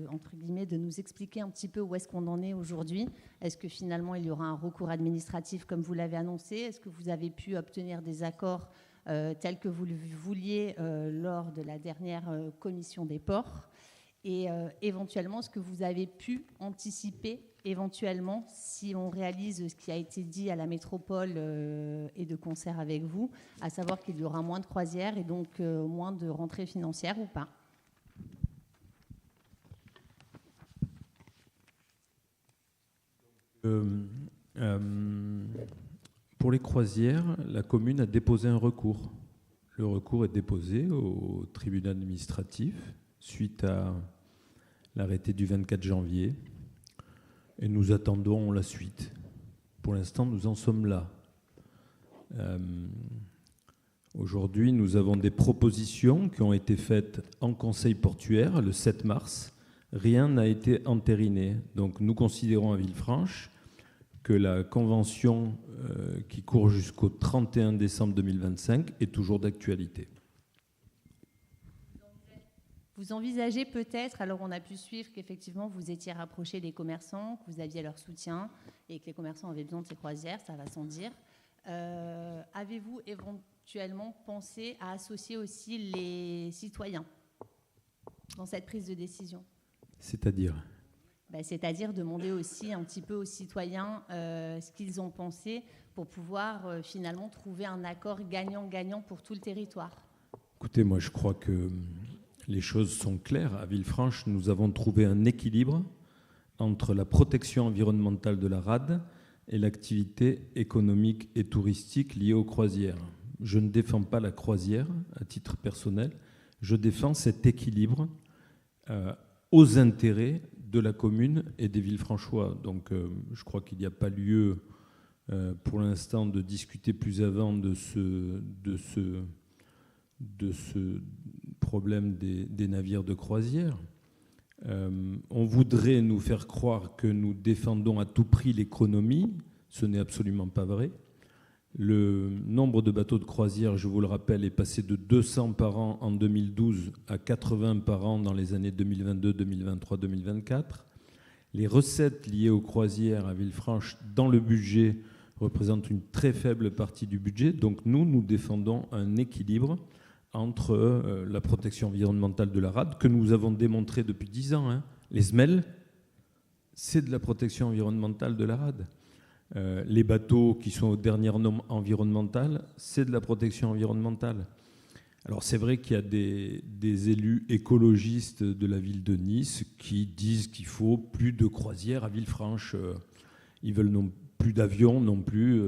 entre guillemets, de nous expliquer un petit peu où est-ce qu'on en est aujourd'hui. Est-ce que finalement, il y aura un recours administratif comme vous l'avez annoncé? Est-ce que vous avez pu obtenir des accords tels que vous le vouliez lors de la dernière commission des ports? Et éventuellement, est-ce que vous avez pu anticiper éventuellement, si on réalise ce qui a été dit à la métropole et de concert avec vous, à savoir qu'il y aura moins de croisières et donc moins de rentrées financières ou pas? Pour les croisières, la commune a déposé un recours. Le recours est déposé au tribunal administratif suite à l'arrêté du 24 janvier. Et nous attendons la suite. Pour l'instant, nous en sommes là. Aujourd'hui, nous avons des propositions qui ont été faites en conseil portuaire le 7 mars. Rien n'a été entériné. Donc nous considérons à Villefranche que la convention qui court jusqu'au 31 décembre 2025 est toujours d'actualité. Vous envisagez peut-être, alors on a pu suivre qu'effectivement vous étiez rapproché des commerçants, que vous aviez leur soutien et que les commerçants avaient besoin de ces croisières, ça va sans dire. Avez-vous éventuellement pensé à associer aussi les citoyens dans cette prise de décision? C'est-à-dire ? C'est-à-dire demander aussi un petit peu aux citoyens ce qu'ils ont pensé pour pouvoir finalement trouver un accord gagnant-gagnant pour tout le territoire. Écoutez, moi je crois que les choses sont claires. À Villefranche, nous avons trouvé un équilibre entre la protection environnementale de la rade et l'activité économique et touristique liée aux croisières. Je ne défends pas la croisière à titre personnel, je défends cet équilibre aux intérêts de la commune et des Villefranchois. Donc je crois qu'il n'y a pas lieu pour l'instant de discuter plus avant de ce problème des navires de croisière. On voudrait nous faire croire que nous défendons à tout prix l'économie. Ce n'est absolument pas vrai. Le nombre de bateaux de croisière, je vous le rappelle, est passé de 200 par an en 2012 à 80 par an dans les années 2022, 2023, 2024. Les recettes liées aux croisières à Villefranche dans le budget représentent une très faible partie du budget. Donc nous défendons un équilibre entre la protection environnementale de la rade, que nous avons démontré depuis 10 ans. Les SMEL, c'est de la protection environnementale de la rade. Les bateaux qui sont aux dernières normes environnementales, c'est de la protection environnementale. Alors c'est vrai qu'il y a des élus écologistes de la ville de Nice qui disent qu'il faut plus de croisières à Villefranche. Ils veulent non plus d'avions non plus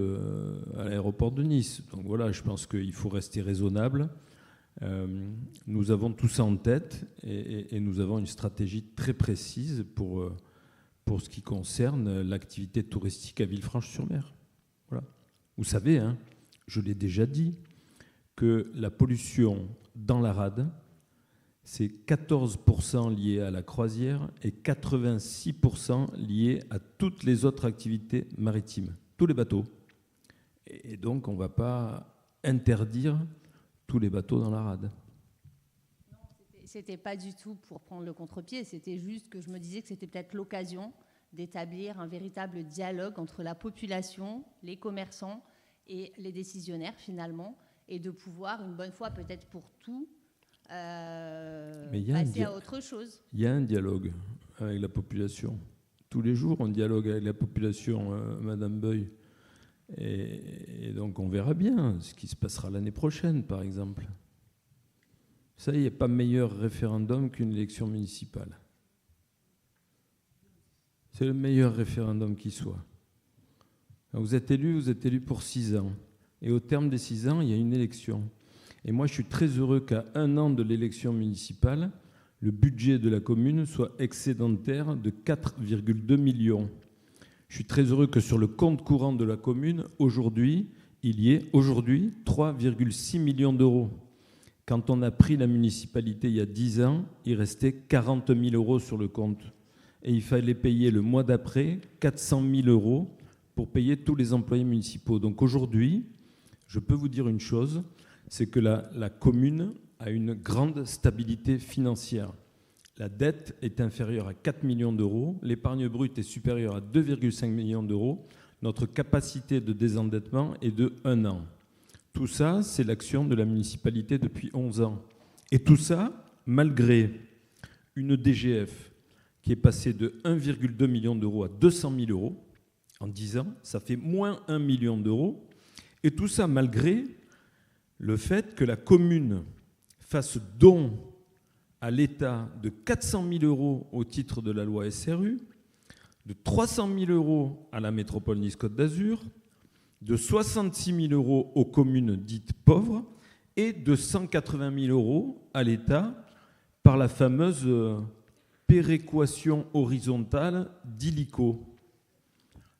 à l'aéroport de Nice. Donc voilà, je pense qu'il faut rester raisonnable. Nous avons tout ça en tête et nous avons une stratégie très précise pour ce qui concerne l'activité touristique à Villefranche-sur-Mer. Voilà. Vous savez, je l'ai déjà dit, que la pollution dans la rade, c'est 14% lié à la croisière et 86% lié à toutes les autres activités maritimes, tous les bateaux. Et donc, on ne va pas interdire tous les bateaux dans la rade. Non, c'était pas du tout pour prendre le contre-pied, c'était juste que je me disais que c'était peut-être l'occasion d'établir un véritable dialogue entre la population, les commerçants et les décisionnaires finalement, et de pouvoir une bonne fois peut-être pour tout passer à autre chose. Il y a un dialogue avec la population. Tous les jours, on dialogue avec la population, Madame Beuil. Et donc, on verra bien ce qui se passera l'année prochaine, par exemple. Ça, il n'y a pas meilleur référendum qu'une élection municipale. C'est le meilleur référendum qui soit. Quand vous êtes élu pour 6 ans. Et au terme des 6 ans, il y a une élection. Et moi, je suis très heureux qu'à 1 an de l'élection municipale, le budget de la commune soit excédentaire de 4,2 millions. Je suis très heureux que sur le compte courant de la commune, aujourd'hui, il y ait 3,6 millions d'euros. Quand on a pris la municipalité il y a 10 ans, il restait 40 000 € sur le compte. Et il fallait payer le mois d'après 400 000 € pour payer tous les employés municipaux. Donc aujourd'hui, je peux vous dire une chose, c'est que la commune a une grande stabilité financière. La dette est inférieure à 4 millions d'euros, l'épargne brute est supérieure à 2,5 millions d'euros, notre capacité de désendettement est de 1 an. Tout ça, c'est l'action de la municipalité depuis 11 ans. Et tout ça, malgré une DGF qui est passée de 1,2 million d'euros à 200 000 € en 10 ans, ça fait moins 1 million d'euros. Et tout ça, malgré le fait que la commune fasse don à l'État de 400 000 € au titre de la loi SRU, de 300 000 € à la métropole Nice-Côte d'Azur, de 66 000 € aux communes dites pauvres et de 180 000 € à l'État par la fameuse péréquation horizontale d'Illico.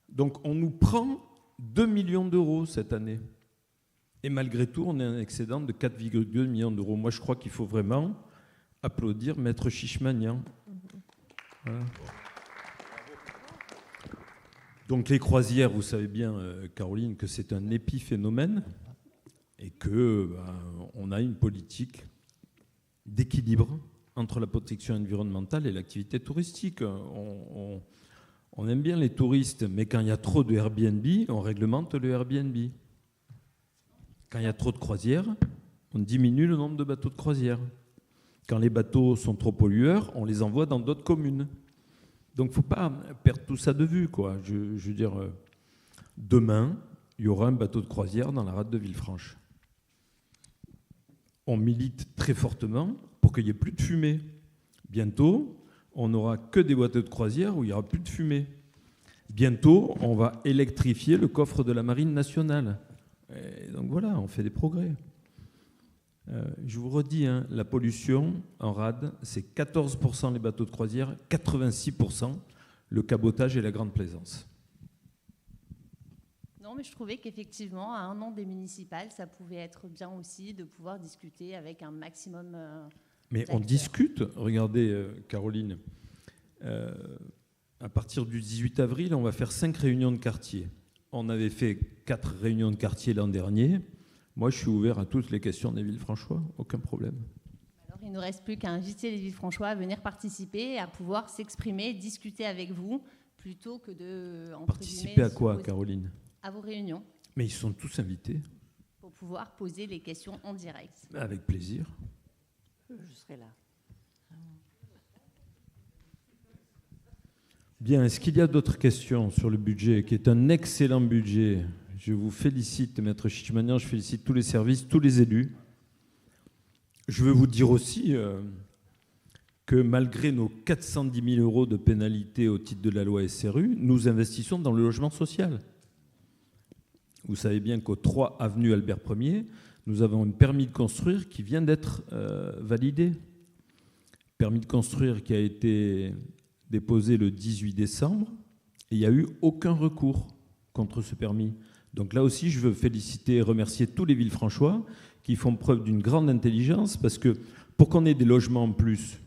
Donc on nous prend 2 millions d'euros cette année. Et malgré tout, on a un excédent de 4,2 millions d'euros. Moi, je crois qu'il faut vraiment applaudir Maître Chichmanian. Voilà. Donc les croisières, vous savez bien, Caroline, que c'est un épiphénomène et qu'on a une politique d'équilibre entre la protection environnementale et l'activité touristique. On aime bien les touristes, mais quand il y a trop de Airbnb, on réglemente le Airbnb. Quand il y a trop de croisières, on diminue le nombre de bateaux de croisière. Quand les bateaux sont trop pollueurs, on les envoie dans d'autres communes. Donc il ne faut pas perdre tout ça de vue, quoi. Je veux dire, demain, il y aura un bateau de croisière dans la rade de Villefranche. On milite très fortement pour qu'il n'y ait plus de fumée. Bientôt, on n'aura que des bateaux de croisière où il n'y aura plus de fumée. Bientôt, on va électrifier le coffre de la Marine nationale. Et donc voilà, on fait des progrès. Je vous redis, la pollution en rade, c'est 14% les bateaux de croisière, 86% le cabotage et la grande plaisance. Non, mais je trouvais qu'effectivement, à 1 an des municipales, ça pouvait être bien aussi de pouvoir discuter avec un maximum mais d'acteurs. On discute, regardez Caroline, à partir du 18 avril, on va faire 5 réunions de quartier. On avait fait 4 réunions de quartier l'an dernier. Moi, je suis ouvert à toutes les questions des Villefranchois, aucun problème. Alors, il ne nous reste plus qu'à inviter les Villefranchois à venir participer, à pouvoir s'exprimer, discuter avec vous, plutôt que de... Participer à quoi, Caroline? À vos réunions. Mais ils sont tous invités. Pour pouvoir poser les questions en direct. Avec plaisir. Je serai là. Bien, est-ce qu'il y a d'autres questions sur le budget, qui est un excellent budget? Je vous félicite, Maître Chichmanian, je félicite tous les services, tous les élus. Je veux vous dire aussi que malgré nos 410 000 € de pénalités au titre de la loi SRU, nous investissons dans le logement social. Vous savez bien qu'au 3 avenue Albert Ier, nous avons un permis de construire qui vient d'être validé. Permis de construire qui a été déposé le 18 décembre et il n'y a eu aucun recours contre ce permis. Donc là aussi, je veux féliciter et remercier tous les Villefranchois qui font preuve d'une grande intelligence parce que pour qu'on ait des logements en plus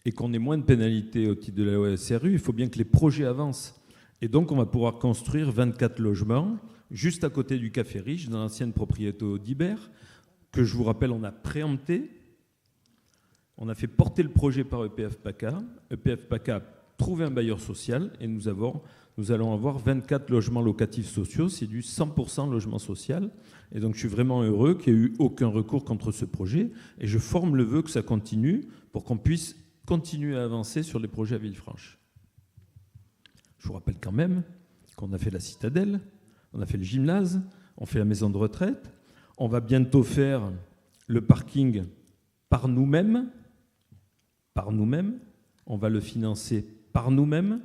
et qu'on ait moins de pénalités au titre de la loi SRU, il faut bien que les projets avancent. Et donc, on va pouvoir construire 24 logements juste à côté du Café Riche, dans l'ancienne propriété d'Ibert, que je vous rappelle, on a préempté. On a fait porter le projet par EPF PACA. EPF PACA a trouvé un bailleur social et nous allons avoir 24 logements locatifs sociaux. C'est du 100% logement social. Et donc, je suis vraiment heureux qu'il n'y ait eu aucun recours contre ce projet. Et je forme le vœu que ça continue pour qu'on puisse continuer à avancer sur les projets à Villefranche. Je vous rappelle quand même qu'on a fait la citadelle, on a fait le gymnase, on fait la maison de retraite. On va bientôt faire le parking par nous-mêmes. Par nous-mêmes. On va le financer par nous-mêmes.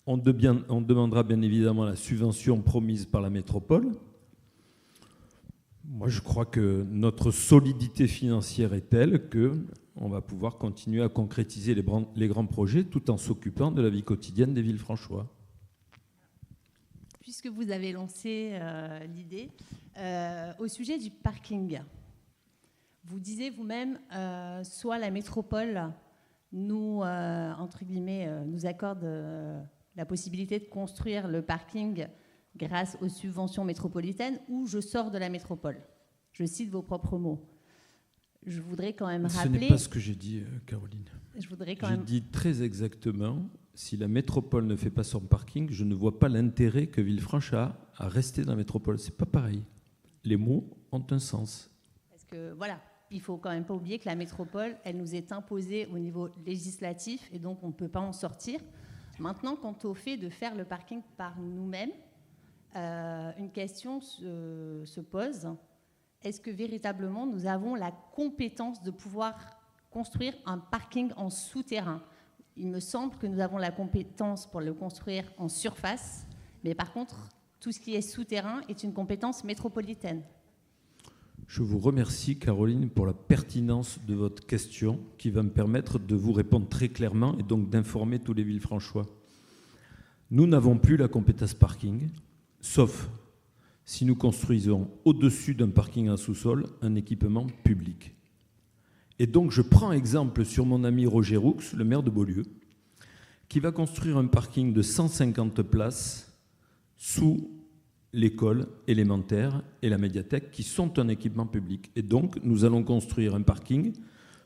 On demandera bien évidemment la subvention promise par la métropole. Moi, je crois que notre solidité financière est telle qu'on va pouvoir continuer à concrétiser les grands projets tout en s'occupant de la vie quotidienne des Villefranchois. Puisque vous avez lancé l'idée, au sujet du parking, Vous disiez vous-même, soit la métropole nous, entre guillemets, nous accorde la possibilité de construire le parking grâce aux subventions métropolitaines, ou je sors de la métropole. Je cite vos propres mots. Je voudrais quand même rappeler... Ce n'est pas ce que j'ai dit, Caroline. J'ai dit très exactement, si la métropole ne fait pas son parking, je ne vois pas l'intérêt que Villefranche a à rester dans la métropole. C'est pas pareil. Les mots ont un sens. Parce que, voilà, il ne faut quand même pas oublier que la métropole, elle nous est imposée au niveau législatif, et donc on ne peut pas en sortir. Maintenant, quant au fait de faire le parking par nous-mêmes, une question se pose. Est-ce que véritablement nous avons la compétence de pouvoir construire un parking en souterrain? Il me semble que nous avons la compétence pour le construire en surface, mais par contre, tout ce qui est souterrain est une compétence métropolitaine. Je vous remercie, Caroline, pour la pertinence de votre question qui va me permettre de vous répondre très clairement et donc d'informer tous les Villefranchois. Nous n'avons plus la compétence parking, sauf si nous construisons au-dessus d'un parking en sous-sol un équipement public. Et donc je prends exemple sur mon ami Roger Roux, le maire de Beaulieu, qui va construire un parking de 150 places sous l'école élémentaire et la médiathèque, qui sont un équipement public. Et donc nous allons construire un parking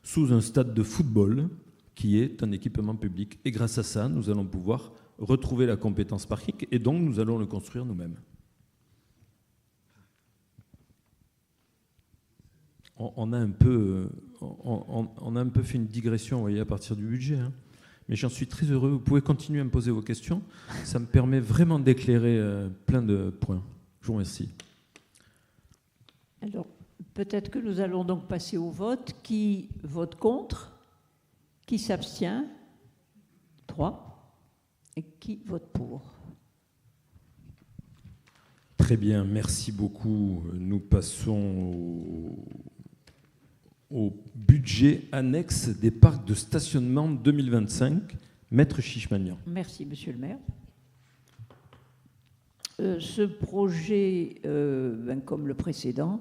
sous un stade de football qui est un équipement public. Et grâce à ça, nous allons pouvoir retrouver la compétence parking et donc nous allons le construire nous-mêmes. On a un peu fait une digression, vous voyez, à partir du budget, hein. Mais j'en suis très heureux. Vous pouvez continuer à me poser vos questions. Ça me permet vraiment d'éclairer plein de points. Je vous remercie. Alors, peut-être que nous allons donc passer au vote. Qui vote contre? Qui s'abstient? 3. Et qui vote pour? Très bien, merci beaucoup. Nous passons au budget annexe des parcs de stationnement 2025. Maître Chichmanian. Merci, monsieur le maire. Ce projet, comme le précédent,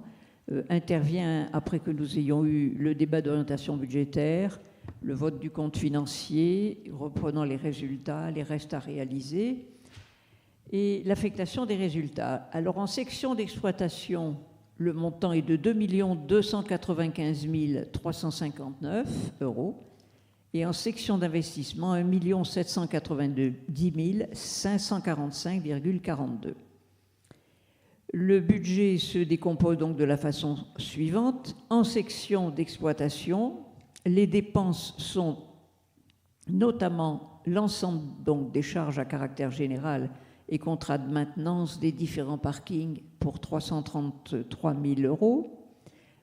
intervient après que nous ayons eu le débat d'orientation budgétaire, le vote du compte financier, reprenant les résultats, les restes à réaliser, et l'affectation des résultats. Alors, en section d'exploitation, le montant est de 2 295 359 €. Et en section d'investissement, 1 790 545,42 €. Le budget se décompose donc de la façon suivante. En section d'exploitation, les dépenses sont notamment l'ensemble donc des charges à caractère général et contrats de maintenance des différents parkings pour 333 000 €.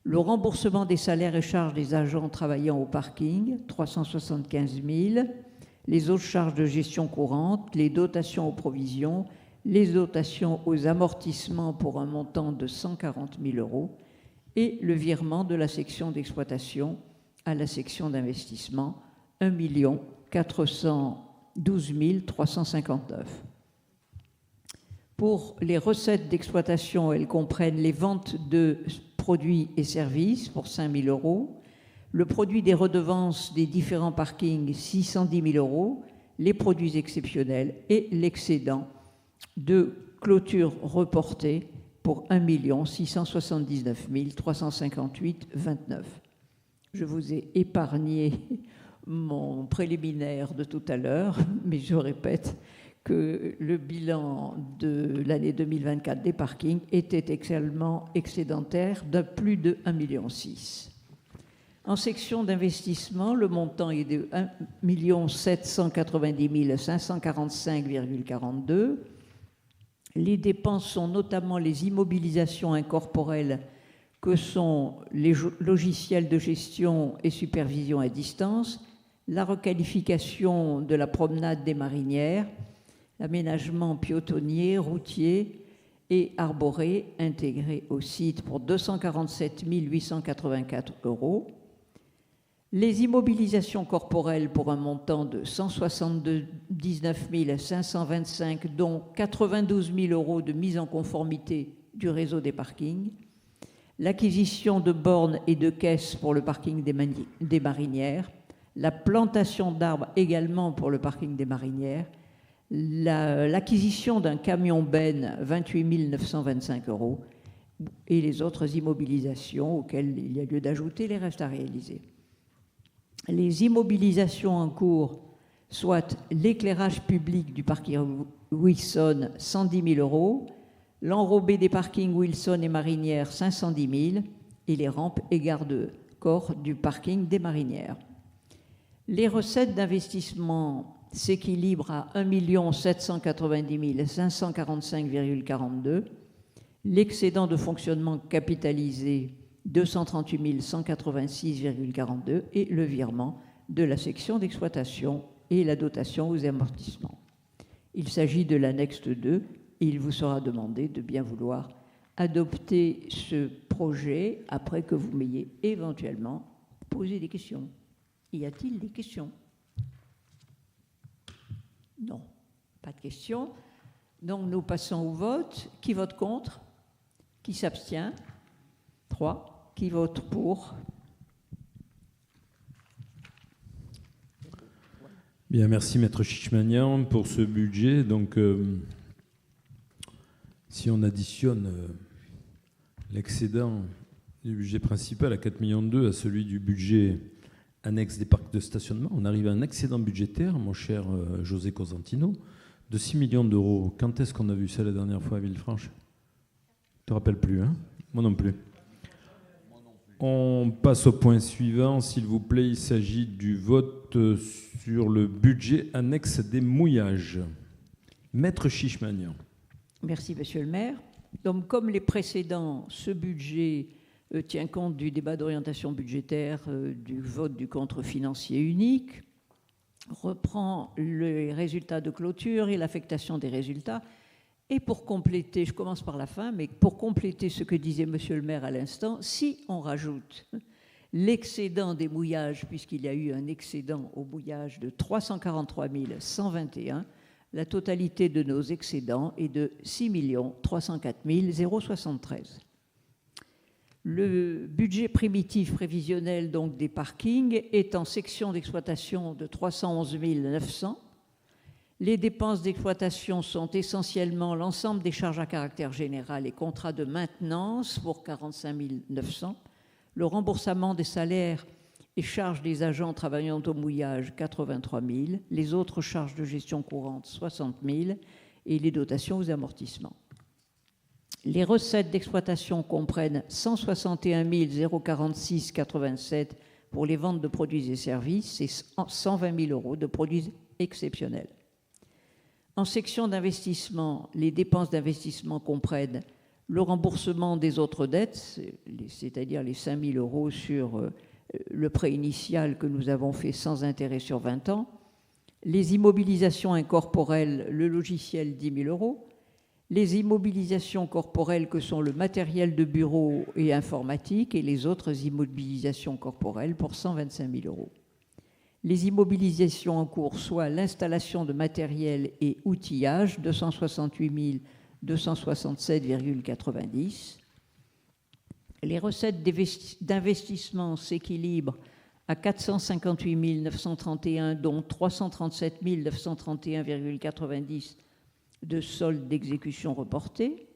Le remboursement des salaires et charges des agents travaillant au parking, 375 000 €. Les autres charges de gestion courante, les dotations aux provisions, les dotations aux amortissements pour un montant de 140 000 € et le virement de la section d'exploitation à la section d'investissement, 1 412 359 €. Pour les recettes d'exploitation, elles comprennent les ventes de produits et services pour 5 000 €, le produit des redevances des différents parkings, 610 000 €, les produits exceptionnels et l'excédent de clôture reportée pour 1 679 358,29 €. Je vous ai épargné mon préliminaire de tout à l'heure, mais je répète que le bilan de l'année 2024 des parkings était extrêmement excédentaire de plus de 1,6 million. En section d'investissement, le montant est de 1 790 545,42 €. Les dépenses sont notamment les immobilisations incorporelles que sont les logiciels de gestion et supervision à distance, la requalification de la promenade des Marinières, l'aménagement piétonnier, routier et arboré intégré au site pour 247 884 €. Les immobilisations corporelles pour un montant de 179 525 €, dont 92 000 € de mise en conformité du réseau des parkings. l'acquisition de bornes et de caisses pour le parking des Marinières, la plantation d'arbres également pour le parking des Marinières, l'acquisition d'un camion benne, 28 925 €, et les autres immobilisations auxquelles il y a lieu d'ajouter les restes à réaliser. Les immobilisations en cours, soit l'éclairage public du parking Wilson, 110 000 €, l'enrobé des parkings Wilson et Marinières, 510 000 €, et les rampes et garde-corps du parking des Marinières. Les recettes d'investissement s'équilibrent à 1 790 545,42 €, l'excédent de fonctionnement capitalisé 238 186,42 € et le virement de la section d'exploitation et la dotation aux amortissements. Il s'agit de l'annexe 2 et il vous sera demandé de bien vouloir adopter ce projet après que vous m'ayez éventuellement posé des questions. Y a-t-il des questions? Non, pas de questions. Donc nous passons au vote. Qui vote contre? Qui s'abstient? 3. Qui vote pour? Bien, merci Maître Chichmanian pour ce budget. Donc, si on additionne l'excédent du budget principal à 4,2 millions à celui du budget annexe des parcs de stationnement, on arrive à un excédent budgétaire, mon cher José Cosentino, de 6 millions d'euros. Quand est-ce qu'on a vu ça la dernière fois à Villefranche? Je ne te rappelle plus, hein? Moi non plus. On passe au point suivant, s'il vous plaît. Il s'agit du vote sur le budget annexe des mouillages. Maître Chichmanian. Merci, monsieur le maire. Donc, comme les précédents, ce budget tient compte du débat d'orientation budgétaire, du vote du contre financier unique, reprend les résultats de clôture et l'affectation des résultats. Et pour compléter, je commence par la fin, mais pour compléter ce que disait monsieur le maire à l'instant, si on rajoute l'excédent des mouillages, puisqu'il y a eu un excédent au mouillage de 343 121, la totalité de nos excédents est de 6 304 073. Le budget primitif prévisionnel donc, des parkings est en section d'exploitation de 311 900. Les dépenses d'exploitation sont essentiellement l'ensemble des charges à caractère général et contrats de maintenance pour 45 900, le remboursement des salaires et charges des agents travaillant au mouillage 83 000, les autres charges de gestion courante 60 000 et les dotations aux amortissements. Les recettes d'exploitation comprennent 161 046,87 pour les ventes de produits et services et 120 000 € de produits exceptionnels. En section d'investissement, les dépenses d'investissement comprennent le remboursement des autres dettes, c'est-à-dire les 5 000 € sur le prêt initial que nous avons fait sans intérêt sur 20 ans, les immobilisations incorporelles, le logiciel 10 000 €, les immobilisations corporelles que sont le matériel de bureau et informatique et les autres immobilisations corporelles pour 125 000 €. Les immobilisations en cours, soit l'installation de matériel et outillage, 268 267,90. Les recettes d'investissement s'équilibrent à 458 931, dont 337 931,90 de solde d'exécution reporté.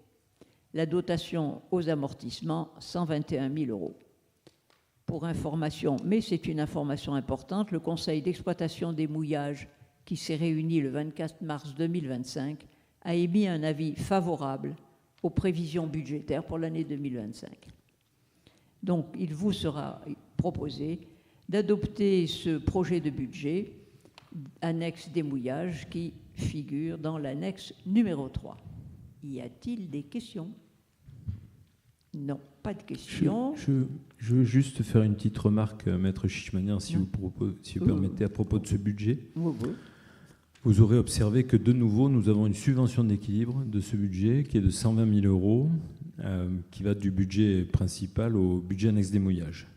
La dotation aux amortissements, 121 000 €. Pour information, mais c'est une information importante, le Conseil d'exploitation des mouillages, qui s'est réuni le 24 mars 2025, a émis un avis favorable aux prévisions budgétaires pour l'année 2025. Donc, il vous sera proposé d'adopter ce projet de budget annexe des mouillages qui figure dans l'annexe numéro 3. Y a-t-il des questions? Non, pas de questions. Je veux juste faire une petite remarque, Maître Chichmanian, si vous permettez, à propos de ce budget. Oui. Vous aurez observé que, de nouveau, nous avons une subvention d'équilibre de ce budget qui est de 120 000 €, qui va du budget principal au budget annexe des mouillages.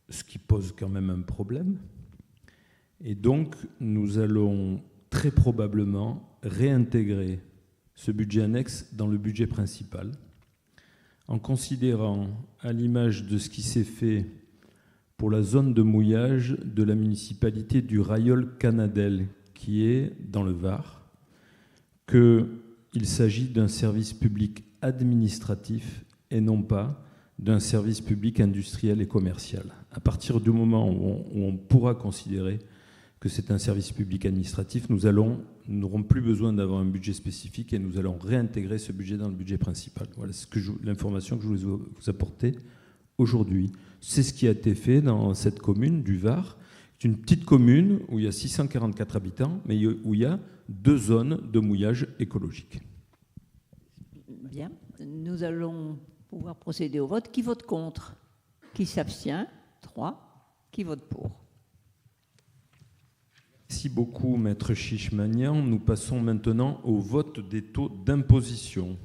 Ce qui pose quand même un problème. Et donc, nous allons très probablement réintégrer ce budget annexe dans le budget principal, en considérant, à l'image de ce qui s'est fait pour la zone de mouillage de la municipalité du Rayol-Canadel, qui est dans le Var, qu'il s'agit d'un service public administratif et non pas d'un service public industriel et commercial. À partir du moment où on pourra considérer que c'est un service public administratif, nous n'aurons plus besoin d'avoir un budget spécifique et nous allons réintégrer ce budget dans le budget principal. Voilà l'information que je voulais vous apporter aujourd'hui. C'est ce qui a été fait dans cette commune du Var. C'est une petite commune où il y a 644 habitants, mais où il y a 2 zones de mouillage écologique. Bien. Nous allons pouvoir procéder au vote. Qui vote contre? Qui s'abstient? 3. Qui vote pour? Merci beaucoup, Maître Chichmanian. Nous passons maintenant au vote des taux d'imposition.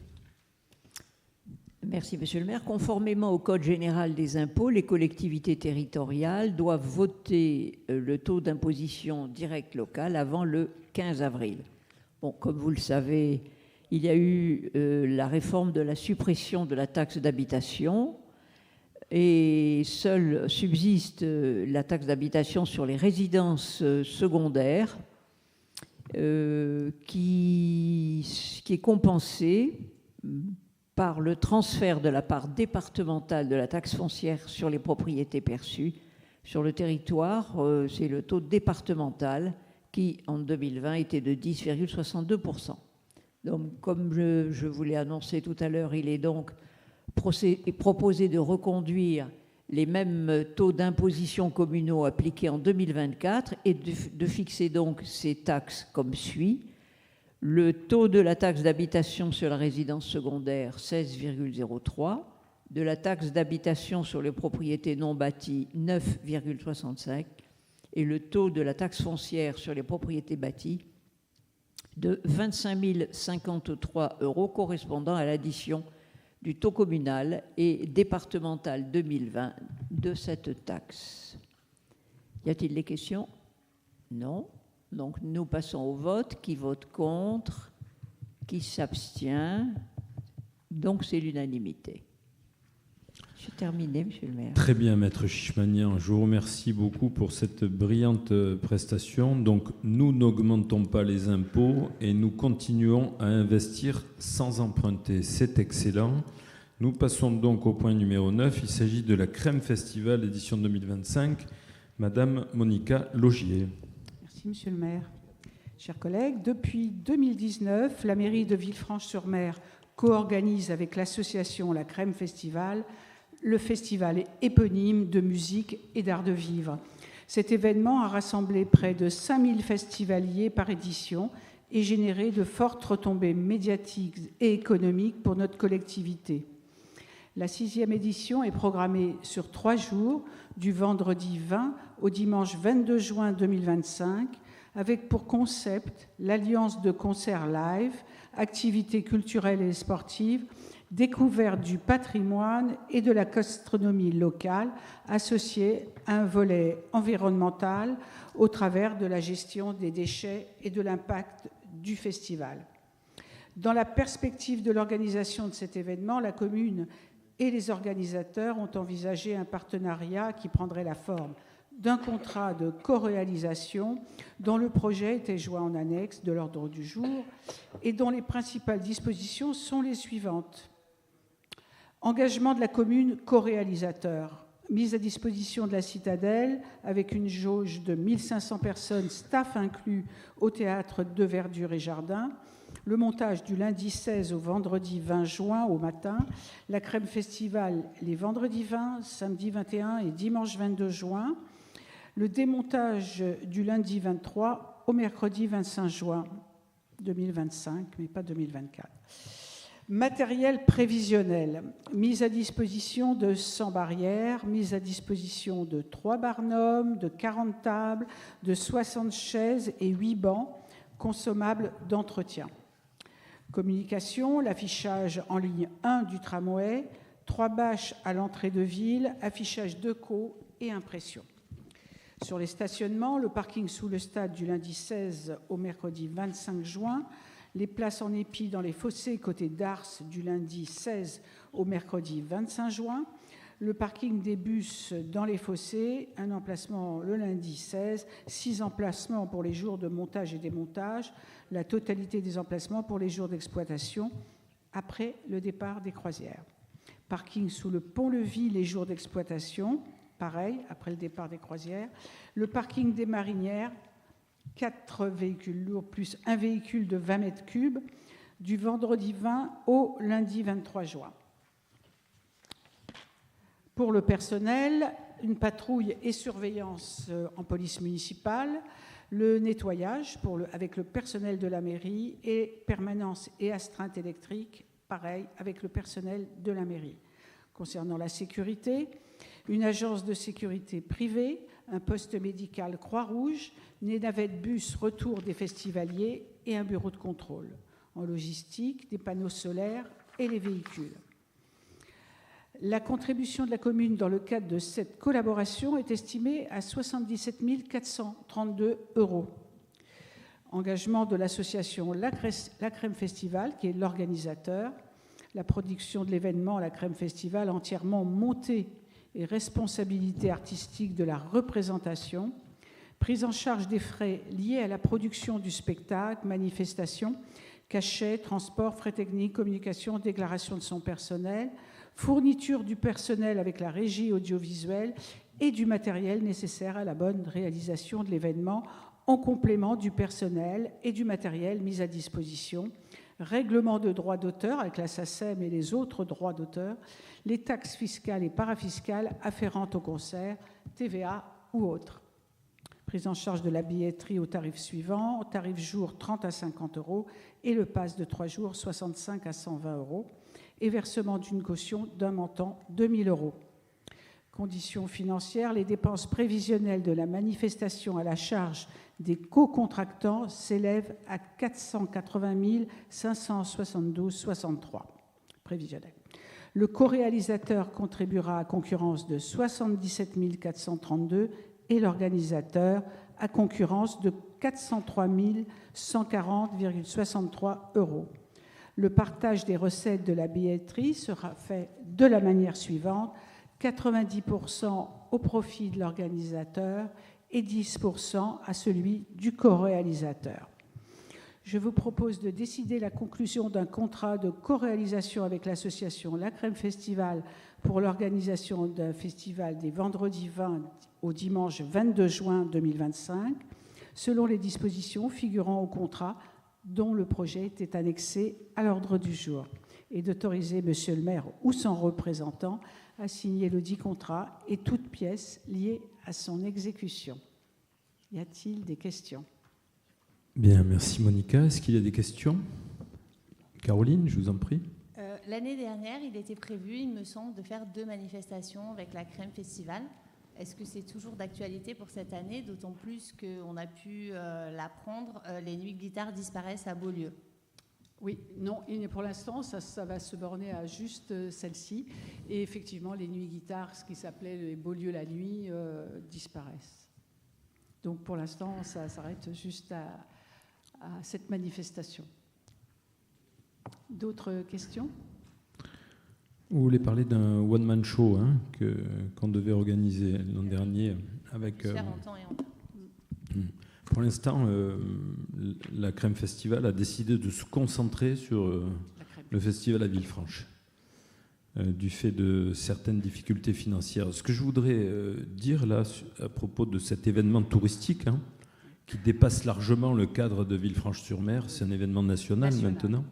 Merci, Monsieur le maire. Conformément au Code général des impôts, les collectivités territoriales doivent voter le taux d'imposition direct local avant le 15 avril. Bon, comme vous le savez, il y a eu la réforme de la suppression de la taxe d'habitation et seule subsiste la taxe d'habitation sur les résidences secondaires qui est compensée par le transfert de la part départementale de la taxe foncière sur les propriétés perçues. Sur le territoire, c'est le taux départemental qui, en 2020, était de 10,62%. Donc, comme je vous l'ai annoncé tout à l'heure, il est donc proposé de reconduire les mêmes taux d'imposition communaux appliqués en 2024 et de fixer donc ces taxes comme suit. Le taux de la taxe d'habitation sur la résidence secondaire, 16,03, de la taxe d'habitation sur les propriétés non bâties, 9,65, et le taux de la taxe foncière sur les propriétés bâties de 25 053 € correspondant à l'addition du taux communal et départemental 2020 de cette taxe. Y a-t-il des questions? Non. Donc nous passons au vote. Qui vote contre? Qui s'abstient? Donc c'est l'unanimité. J'ai terminé, Monsieur le maire. Très bien, Maître Chichmanian. Je vous remercie beaucoup pour cette brillante prestation. Donc, nous n'augmentons pas les impôts et nous continuons à investir sans emprunter. C'est excellent. Nous passons donc au point numéro 9. Il s'agit de la Crème Festival édition 2025. Madame Monica Laugier. Merci, Monsieur le maire. Chers collègues, depuis 2019, la mairie de Villefranche-sur-Mer co-organise avec l'association La Crème Festival le festival éponyme de musique et d'art de vivre. Cet événement a rassemblé près de 5000 festivaliers par édition et généré de fortes retombées médiatiques et économiques pour notre collectivité. La 6e édition est programmée sur 3 jours, du vendredi 20 au dimanche 22 juin 2025, avec pour concept l'alliance de concerts live, activités culturelles et sportives, découverte du patrimoine et de la gastronomie locale associée à un volet environnemental au travers de la gestion des déchets et de l'impact du festival. Dans la perspective de l'organisation de cet événement, la commune et les organisateurs ont envisagé un partenariat qui prendrait la forme d'un contrat de co-réalisation dont le projet était joint en annexe de l'ordre du jour et dont les principales dispositions sont les suivantes. Engagement de la commune co-réalisateur, mise à disposition de la citadelle avec une jauge de 1500 personnes, staff inclus, au théâtre de Verdure et Jardin, le montage du lundi 16 au vendredi 20 juin au matin, la Crème Festival les vendredis 20, samedi 21 et dimanche 22 juin, le démontage du lundi 23 au mercredi 25 juin 2025, mais pas 2024. Matériel prévisionnel, mise à disposition de 100 barrières, mise à disposition de 3 barnums, de 40 tables, de 60 chaises et 8 bancs consommables d'entretien. Communication, l'affichage en ligne 1 du tramway, 3 bâches à l'entrée de ville, affichage de co et impression. Sur les stationnements, le parking sous le stade du lundi 16 au mercredi 25 juin, les places en épi dans les fossés côté d'Ars du lundi 16 au mercredi 25 juin, le parking des bus dans les fossés, un emplacement le lundi 16, 6 emplacements pour les jours de montage et démontage, la totalité des emplacements pour les jours d'exploitation après le départ des croisières. Parking sous le pont-levis les jours d'exploitation, pareil, après le départ des croisières. Le parking des marinières, 4 véhicules lourds plus un véhicule de 20 mètres cubes, du vendredi 20 au lundi 23 juin. Pour le personnel, une patrouille et surveillance en police municipale, le nettoyage avec le personnel de la mairie et permanence et astreinte électrique, pareil, avec le personnel de la mairie. Concernant la sécurité, une agence de sécurité privée, un poste médical Croix-Rouge, des navettes bus retour des festivaliers et un bureau de contrôle. En logistique, des panneaux solaires et les véhicules. La contribution de la commune dans le cadre de cette collaboration est estimée à 77 432 €. Engagement de l'association La Crème Festival, qui est l'organisateur. La production de l'événement La Crème Festival entièrement montée et responsabilité artistique de la représentation. Prise en charge des frais liés à la production du spectacle, manifestation, cachet, transport, frais techniques, communication, déclaration de son personnel, fourniture du personnel avec la régie audiovisuelle et du matériel nécessaire à la bonne réalisation de l'événement en complément du personnel et du matériel mis à disposition, règlement de droits d'auteur avec la SACEM et les autres droits d'auteur, les taxes fiscales et parafiscales afférentes au concert, TVA ou autres. Prise en charge de la billetterie au tarif suivant, au tarif jour 30 à 50 € et le pass de 3 jours 65 à 120 € et versement d'une caution d'un montant de 2 000 €. Conditions financières, les dépenses prévisionnelles de la manifestation à la charge des co-contractants s'élèvent à 480 572,63 prévisionnels. Le co-réalisateur contribuera à concurrence de 77 432 et l'organisateur à concurrence de 403 140,63 €. Le partage des recettes de la billetterie sera fait de la manière suivante: 90% au profit de l'organisateur et 10% à celui du co-réalisateur. Je vous propose de décider la conclusion d'un contrat de co-réalisation avec l'association La Crème Festival pour l'organisation d'un festival des vendredis 20 au dimanche 22 juin 2025, selon les dispositions figurant au contrat dont le projet était annexé à l'ordre du jour, et d'autoriser Monsieur le maire ou son représentant à signer le dit contrat et toute pièce liée à son exécution. Y a-t-il des questions? Bien, merci Monica. Est-ce qu'il y a des questions? Caroline, je vous en prie. L'année dernière, il était prévu, il me semble, de faire 2 manifestations avec la Crème Festival. Est-ce que c'est toujours d'actualité pour cette année, d'autant plus qu'on a pu l'apprendre, les nuits guitare disparaissent à Beaulieu? Oui, non, pour l'instant, ça va se borner à juste celle-ci. Et effectivement, les nuits guitare, ce qui s'appelait les Beaulieu la nuit, disparaissent. Donc pour l'instant, ça s'arrête juste à cette manifestation. D'autres questions? Vous voulez parler d'un one-man show qu'on devait organiser l'an dernier avec... Pour l'instant, la Crème Festival a décidé de se concentrer sur le festival à Villefranche, du fait de certaines difficultés financières. Ce que je voudrais dire là, à propos de cet événement touristique, qui dépasse largement le cadre de Villefranche-sur-Mer, c'est un événement national maintenant,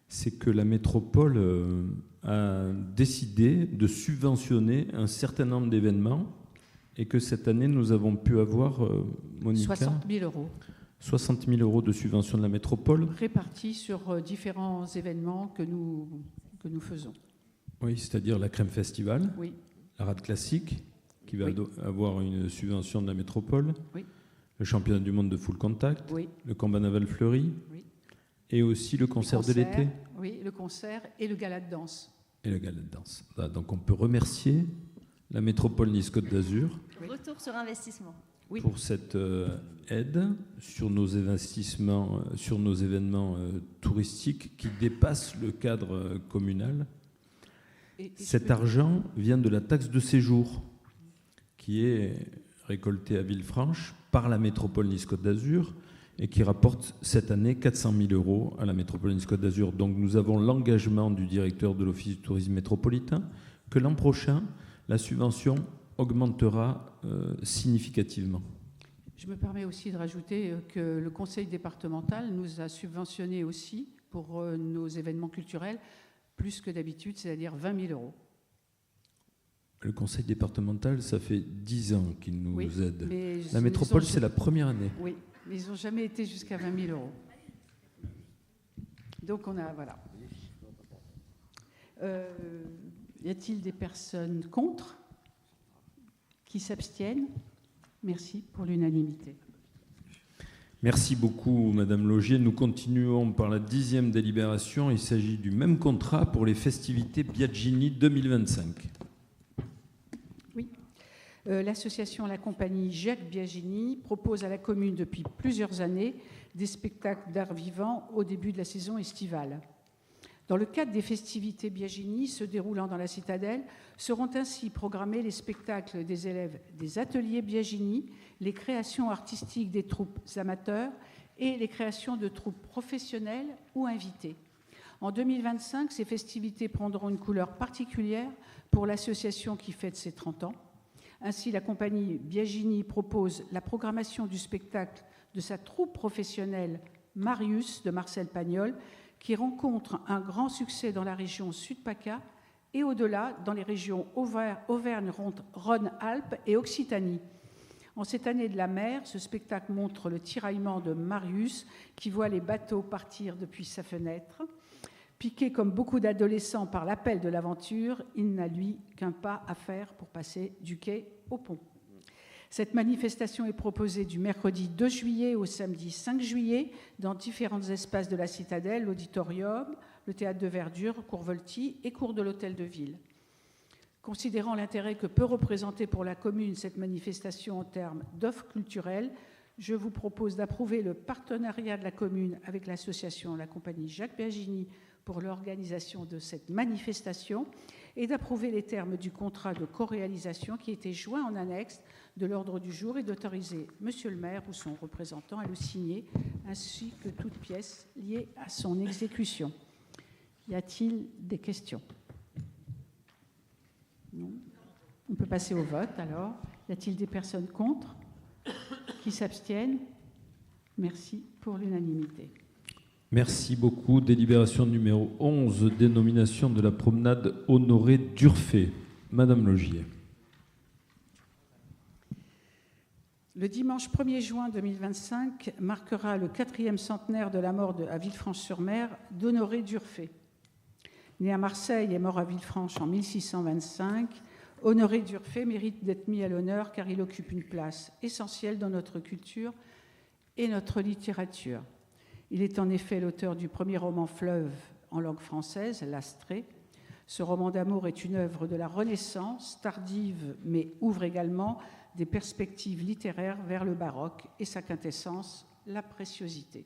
c'est que la métropole a décidé de subventionner un certain nombre d'événements et que cette année, nous avons pu avoir, Monica, 60 000 €. 60 000 € de subvention de la métropole. Répartis sur différents événements que nous faisons. Oui, c'est-à-dire la Crème Festival, oui. La Rade Classique, qui va avoir une subvention de la métropole, oui. Le championnat du monde de full contact, oui. Le combat naval fleuri, oui. Et aussi le concert de l'été. Oui, le concert et le gala de danse. Et le gala de danse. Voilà, donc on peut remercier la métropole Nice-Côte d'Azur. Retour sur investissement. Oui. pour cette aide sur nos investissements, sur nos événements touristiques qui dépassent le cadre communal. Cet argent vient de la taxe de séjour qui est récoltée à Villefranche par la métropole Nice-Côte d'Azur et qui rapporte cette année 400 000 € à la métropole Nice-Côte d'Azur. Donc nous avons l'engagement du directeur de l'Office du tourisme métropolitain que l'an prochain, la subvention augmentera significativement. Je me permets aussi de rajouter que le conseil départemental nous a subventionné aussi pour nos événements culturels plus que d'habitude, c'est-à-dire 20 000 €. Le conseil départemental, ça fait 10 ans qu'il nous aide. La ils métropole, ont- c'est la première année. Oui, mais ils n'ont jamais été jusqu'à 20 000 €. Donc on a, voilà. Y a-t-il des personnes contre qui s'abstiennent? Merci pour l'unanimité. Merci beaucoup, Madame Laugier. Nous continuons par la 10e délibération. Il s'agit du même contrat pour les festivités Biagini 2025. Oui. L'association La Compagnie Jacques Biagini propose à la commune depuis plusieurs années des spectacles d'art vivant au début de la saison estivale. Dans le cadre des festivités Biagini se déroulant dans la citadelle, seront ainsi programmés les spectacles des élèves des ateliers Biagini, les créations artistiques des troupes amateurs et les créations de troupes professionnelles ou invitées. En 2025, ces festivités prendront une couleur particulière pour l'association qui fête ses 30 ans. Ainsi, la compagnie Biagini propose la programmation du spectacle de sa troupe professionnelle Marius de Marcel Pagnol, qui rencontre un grand succès dans la région Sud-PACA et au-delà dans les régions Auvergne-Rhône-Alpes et Occitanie. En cette année de la mer, ce spectacle montre le tiraillement de Marius qui voit les bateaux partir depuis sa fenêtre. Piqué comme beaucoup d'adolescents par l'appel de l'aventure, il n'a lui qu'un pas à faire pour passer du quai au pont. Cette manifestation est proposée du mercredi 2 juillet au samedi 5 juillet dans différents espaces de la citadelle, l'auditorium, le théâtre de Verdure, cours Volty et cours de l'Hôtel de Ville. Considérant l'intérêt que peut représenter pour la commune cette manifestation en termes d'offres culturelles, je vous propose d'approuver le partenariat de la commune avec l'association La Compagnie Jacques Biagini pour l'organisation de cette manifestation et d'approuver les termes du contrat de co-réalisation qui était joint en annexe de l'ordre du jour et d'autoriser Monsieur le maire ou son représentant à le signer, ainsi que toute pièce liée à son exécution. Y a-t-il des questions? Non. On peut passer au vote alors. Y a-t-il des personnes contre qui s'abstiennent? Merci pour l'unanimité. Merci beaucoup. Délibération numéro 11, dénomination de la promenade Honoré d'Urfé. Madame Laugier. Le dimanche 1er juin 2025 marquera le 4e centenaire de la mort à Villefranche-sur-Mer d'Honoré d'Urfé. Né à Marseille et mort à Villefranche en 1625, Honoré d'Urfé mérite d'être mis à l'honneur car il occupe une place essentielle dans notre culture et notre littérature. Il est en effet l'auteur du premier roman fleuve en langue française, L'Astrée. Ce roman d'amour est une œuvre de la Renaissance, tardive, mais ouvre également des perspectives littéraires vers le baroque et sa quintessence, la préciosité.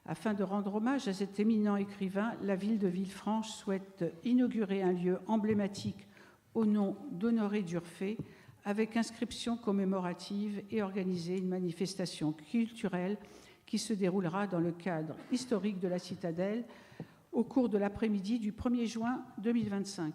Afin de rendre hommage à cet éminent écrivain, la ville de Villefranche souhaite inaugurer un lieu emblématique au nom d'Honoré d'Urfé, avec inscription commémorative et organiser une manifestation culturelle qui se déroulera dans le cadre historique de la citadelle au cours de l'après-midi du 1er juin 2025.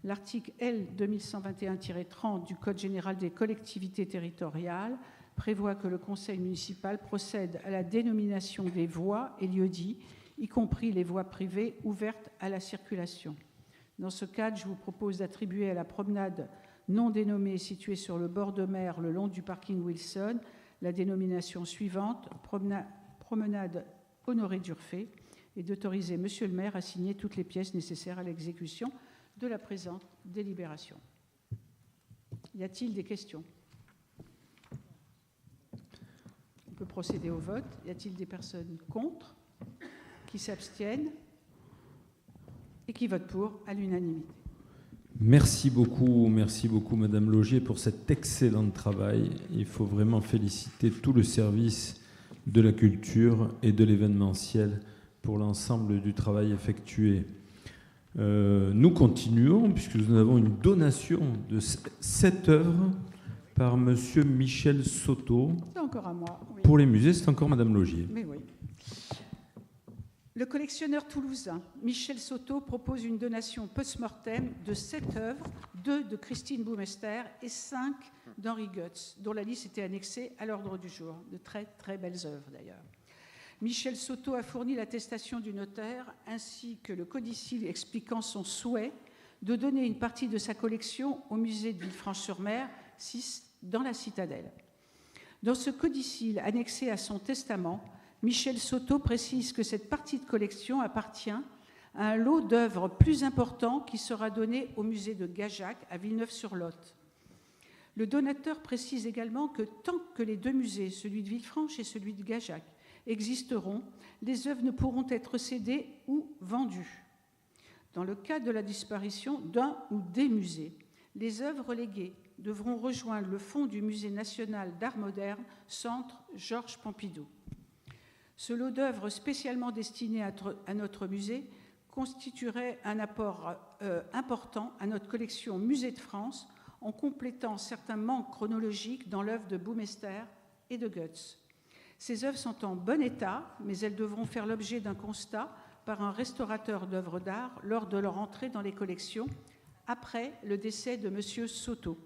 L'article L. 2121-30 du Code général des collectivités territoriales prévoit que le conseil municipal procède à la dénomination des voies et lieux-dits, y compris les voies privées ouvertes à la circulation. Dans ce cadre, je vous propose d'attribuer à la promenade non dénommée située sur le bord de mer le long du parking Wilson la dénomination suivante, promenade Honoré d'Urfé, et d'autoriser Monsieur le maire à signer toutes les pièces nécessaires à l'exécution de la présente délibération. Y a-t-il des questions? On peut procéder au vote. Y a-t-il des personnes contre, qui s'abstiennent et qui votent pour à l'unanimité? Merci beaucoup, Madame Laugier, pour cet excellent travail. Il faut vraiment féliciter tout le service de la culture et de l'événementiel pour l'ensemble du travail effectué. Nous continuons, puisque nous avons une donation de 7 œuvres par Monsieur Michel Soto. C'est encore à moi. Oui. Pour les musées, c'est encore Madame Laugier. Mais oui. Le collectionneur toulousain Michel Soto propose une donation post-mortem de 7 œuvres, 2 de Christine Boumester et 5 d'Henri Goetz, dont la liste était annexée à l'ordre du jour. De très, très belles œuvres, d'ailleurs. Michel Soto a fourni l'attestation du notaire ainsi que le codicille expliquant son souhait de donner une partie de sa collection au musée de Villefranche-sur-Mer, 6, dans la citadelle. Dans ce codicille annexé à son testament, Michel Soto précise que cette partie de collection appartient à un lot d'œuvres plus important qui sera donné au musée de Gajac à Villeneuve-sur-Lot. Le donateur précise également que tant que les 2 musées, celui de Villefranche et celui de Gajac, existeront, les œuvres ne pourront être cédées ou vendues. Dans le cas de la disparition d'un ou des musées, les œuvres léguées devront rejoindre le fonds du Musée national d'art moderne, Centre Georges Pompidou. Ce lot d'œuvres spécialement destiné à notre musée constituerait un apport important à notre collection Musée de France en complétant certains manques chronologiques dans l'œuvre de Boumester et de Goetz. Ces œuvres sont en bon état, mais elles devront faire l'objet d'un constat par un restaurateur d'œuvres d'art lors de leur entrée dans les collections, après le décès de M. Soto.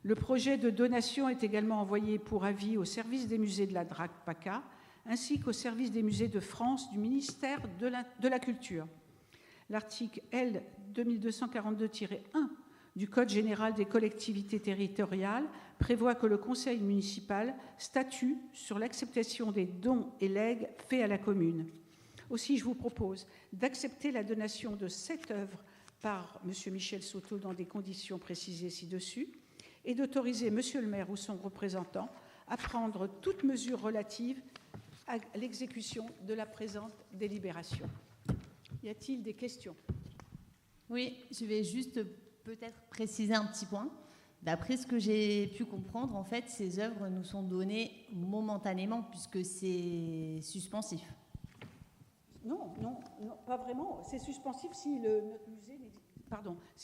Le projet de donation est également envoyé pour avis au service des musées de la DRAC-PACA, ainsi qu'au service des musées de France du ministère de la Culture. L'article L. 2242-1 du Code général des collectivités territoriales prévoit que le conseil municipal statue sur l'acceptation des dons et legs faits à la commune. Aussi, je vous propose d'accepter la donation de 7 œuvres par M. Michel Soto dans des conditions précisées ci-dessus et d'autoriser M. le maire ou son représentant à prendre toute mesure relative à l'exécution de la présente délibération. Y a-t-il des questions ? Oui, je vais juste peut-être préciser un petit point. D'après ce que j'ai pu comprendre, en fait, ces œuvres nous sont données momentanément puisque c'est suspensif. Non, pas vraiment. C'est suspensif si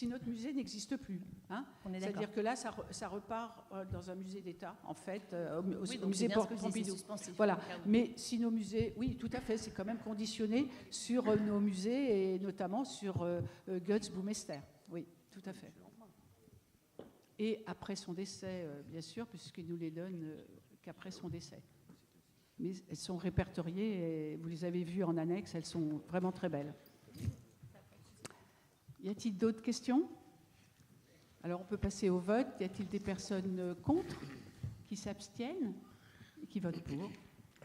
notre musée n'existe plus. Hein. C'est-à-dire que là, ça repart dans un musée d'État, en fait, au musée Pompidou. Voilà. Mais si nos musées, oui, tout à fait, c'est quand même conditionné sur nos musées et notamment sur Goetz, Boumester. Oui, tout à fait. Et après son décès, bien sûr, puisqu'il nous les donne qu'après son décès. Mais elles sont répertoriées et vous les avez vues en annexe, elles sont vraiment très belles. Y a-t-il d'autres questions ? Alors on peut passer au vote. Y a-t-il des personnes contre, qui s'abstiennent et qui votent pour ?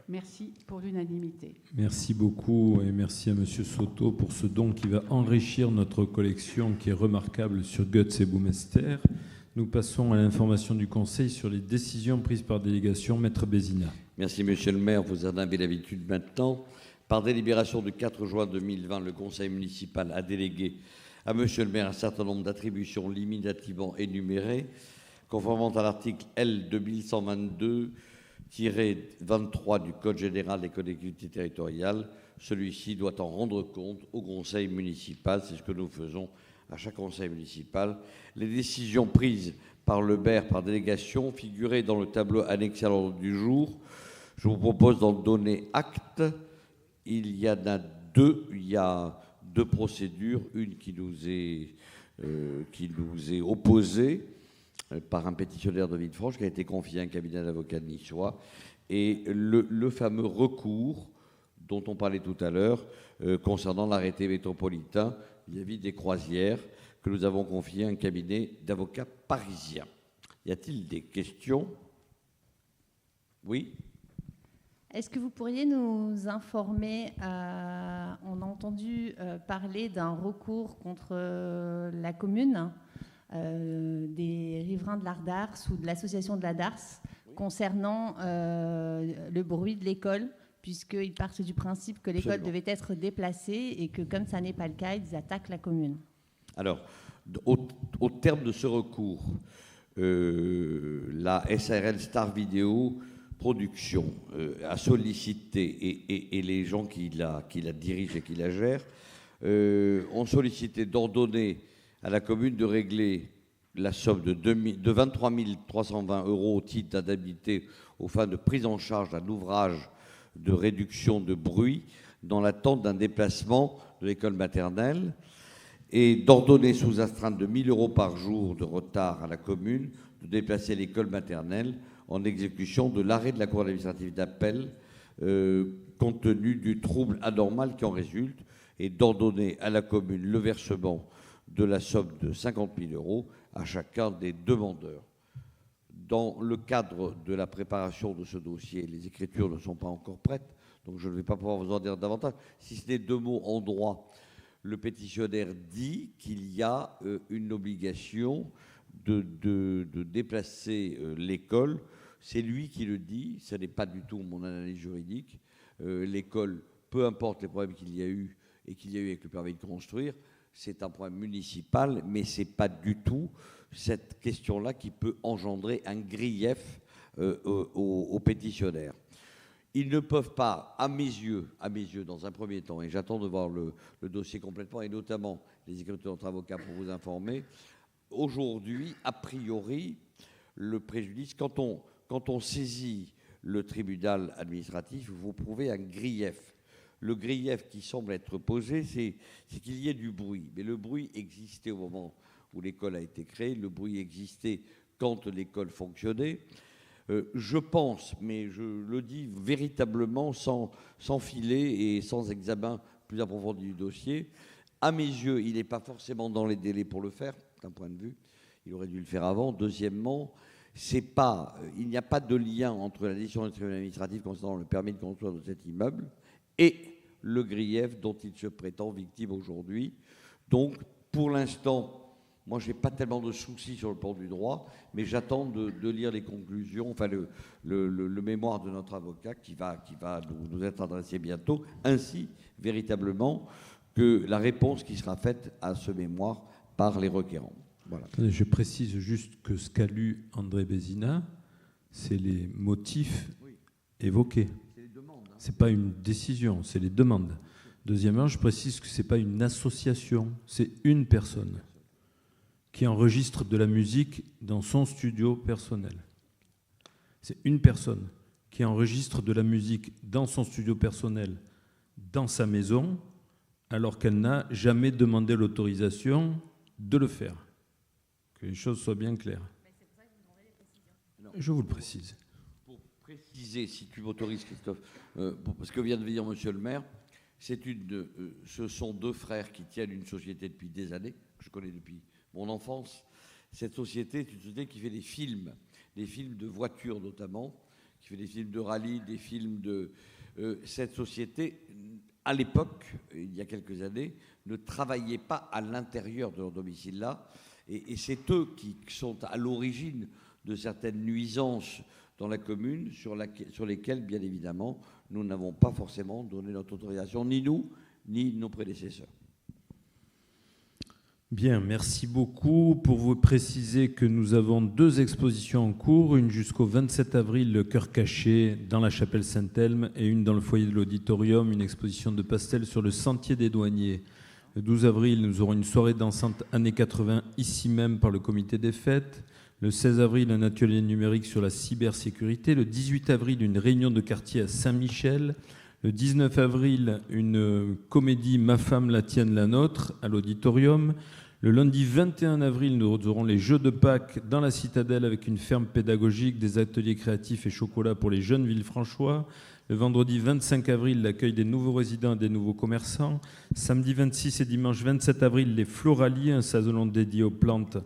Merci pour l'unanimité. Merci beaucoup et merci à Monsieur Soto pour ce don qui va enrichir notre collection qui est remarquable sur Goetz et Boumester. Nous passons à l'information du Conseil sur les décisions prises par délégation. Maître Bézina. Merci, Monsieur le maire. Vous en avez l'habitude maintenant. Par délibération du 4 juin 2020, le Conseil municipal a délégué à Monsieur le maire un certain nombre d'attributions limitativement énumérées, conformément à l'article L. 2122-23 du Code général des collectivités territoriales. Celui-ci doit en rendre compte au Conseil municipal. C'est ce que nous faisons à chaque conseil municipal. Les décisions prises par le maire par délégation figuraient dans le tableau annexé à l'ordre du jour. Je vous propose d'en donner acte. Il y en a deux. Il y a deux procédures. Une qui nous est opposée par un pétitionnaire de Villefranche qui a été confié à un cabinet d'avocats niçois. Et le fameux recours dont on parlait tout à l'heure concernant l'arrêté métropolitain vis-à-vis des croisières que nous avons confié à un cabinet d'avocats parisien. Y a-t-il des questions ? Oui ? Est-ce que vous pourriez nous informer, on a entendu parler d'un recours contre la commune des riverains de l'Ardars ou de l'association de la Darse concernant le bruit de l'école, puisqu'ils partent du principe que l'école devait être déplacée et que comme ça n'est pas le cas, ils attaquent la commune. Alors, Au terme de ce recours, la SARL Star Vidéo Production a sollicité, et les gens qui la dirigent et qui la gèrent, ont sollicité d'ordonner à la commune de régler la somme de 23 320 € au titre d'indemnité aux fins de prise en charge d'un ouvrage de réduction de bruit dans l'attente d'un déplacement de l'école maternelle, et d'ordonner sous astreinte de 1 000 € par jour de retard à la commune de déplacer l'école maternelle en exécution de l'arrêt de la Cour administrative d'appel compte tenu du trouble anormal qui en résulte, et d'ordonner à la commune le versement de la somme de 50 000 € à chacun des demandeurs. Dans le cadre de la préparation de ce dossier, les écritures ne sont pas encore prêtes, donc je ne vais pas pouvoir vous en dire davantage, si ce n'est 2 mots en droit. Le pétitionnaire dit qu'il y a une obligation de déplacer l'école. C'est lui qui le dit, ce n'est pas du tout mon analyse juridique. L'école, peu importe les problèmes qu'il y a eu et qu'il y a eu avec le permis de construire, c'est un problème municipal, mais ce n'est pas du tout cette question-là qui peut engendrer un grief aux pétitionnaires. Ils ne peuvent pas, à mes yeux, dans un premier temps, et j'attends de voir le dossier complètement, et notamment les écritures de notre avocat pour vous informer, aujourd'hui, a priori, le préjudice, quand on saisit le tribunal administratif, vous prouvez un grief. Le grief qui semble être posé, c'est qu'il y ait du bruit. Mais le bruit existait au moment où l'école a été créée, le bruit existait quand l'école fonctionnait. Je pense, mais je le dis véritablement sans filet et sans examen plus approfondi du dossier, à mes yeux, il n'est pas forcément dans les délais pour le faire, d'un point de vue. Il aurait dû le faire avant. Deuxièmement, il n'y a pas de lien entre la décision du tribunal administratif concernant le permis de construire de cet immeuble et le grief dont il se prétend victime aujourd'hui. Donc, pour l'instant, moi, je n'ai pas tellement de soucis sur le plan du droit, mais j'attends de lire les conclusions, enfin le mémoire de notre avocat qui va nous être adressé bientôt, ainsi véritablement que la réponse qui sera faite à ce mémoire par les requérants. Voilà. Je précise juste que ce qu'a lu André Bézina, c'est les motifs évoqués. C'est les demandes. Ce n'est pas une décision, c'est les demandes. Deuxièmement, je précise que ce n'est pas une association, c'est une personne qui enregistre de la musique dans son studio personnel. C'est une personne qui enregistre de la musique dans son studio personnel, dans sa maison, alors qu'elle n'a jamais demandé l'autorisation de le faire. Que les choses soient bien claires. C'est pour ça que vous demandez les précisions. Je vous le précise. Pour préciser, si tu m'autorises, Christophe, parce que vient de dire Monsieur le maire, ce sont 2 frères qui tiennent une société depuis des années, que je connais depuis mon enfance. Cette société est une société qui fait des films de voitures notamment, qui fait des films de rallye, des films de... cette société, à l'époque, il y a quelques années, ne travaillait pas à l'intérieur de leur domicile là, et c'est eux qui sont à l'origine de certaines nuisances dans la commune sur lesquelles, bien évidemment, nous n'avons pas forcément donné notre autorisation, ni nous, ni nos prédécesseurs. Bien, merci beaucoup. Pour vous préciser que nous avons 2 expositions en cours, une jusqu'au 27 avril, le Cœur caché dans la chapelle Saint-Elme, et une dans le foyer de l'auditorium, une exposition de pastels sur le sentier des douaniers. Le 12 avril, nous aurons une soirée dansante années 80 ici même par le comité des fêtes. Le 16 avril, un atelier numérique sur la cybersécurité. Le 18 avril, une réunion de quartier à Saint-Michel. Le 19 avril, une comédie « Ma femme, la tienne, la nôtre » à l'auditorium. Le lundi 21 avril, nous aurons les Jeux de Pâques dans la Citadelle avec une ferme pédagogique, des ateliers créatifs et chocolat pour les jeunes Villefranchois. Le vendredi 25 avril, l'accueil des nouveaux résidents et des nouveaux commerçants. Samedi 26 et dimanche 27 avril, les Floraliers, un salon dédié aux plantes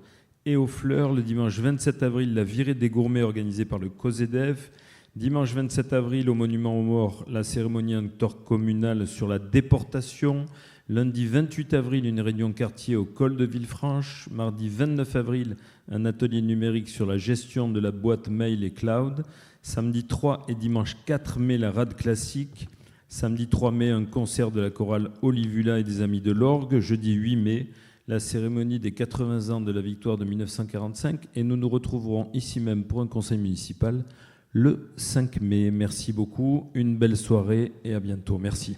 et aux fleurs. Le dimanche 27 avril, la virée des gourmets organisée par le COSEDEF. Dimanche 27 avril, au Monument aux Morts, la cérémonie intercommunale sur la déportation. Lundi 28 avril, une réunion quartier au col de Villefranche. Mardi 29 avril, un atelier numérique sur la gestion de la boîte mail et cloud. Samedi 3 et dimanche 4 mai, la rade classique. Samedi 3 mai, un concert de la chorale Olivula et des Amis de l'Orgue. Jeudi 8 mai, la cérémonie des 80 ans de la victoire de 1945 et nous nous retrouverons ici même pour un conseil municipal le 5 mai. Merci beaucoup, une belle soirée et à bientôt. Merci.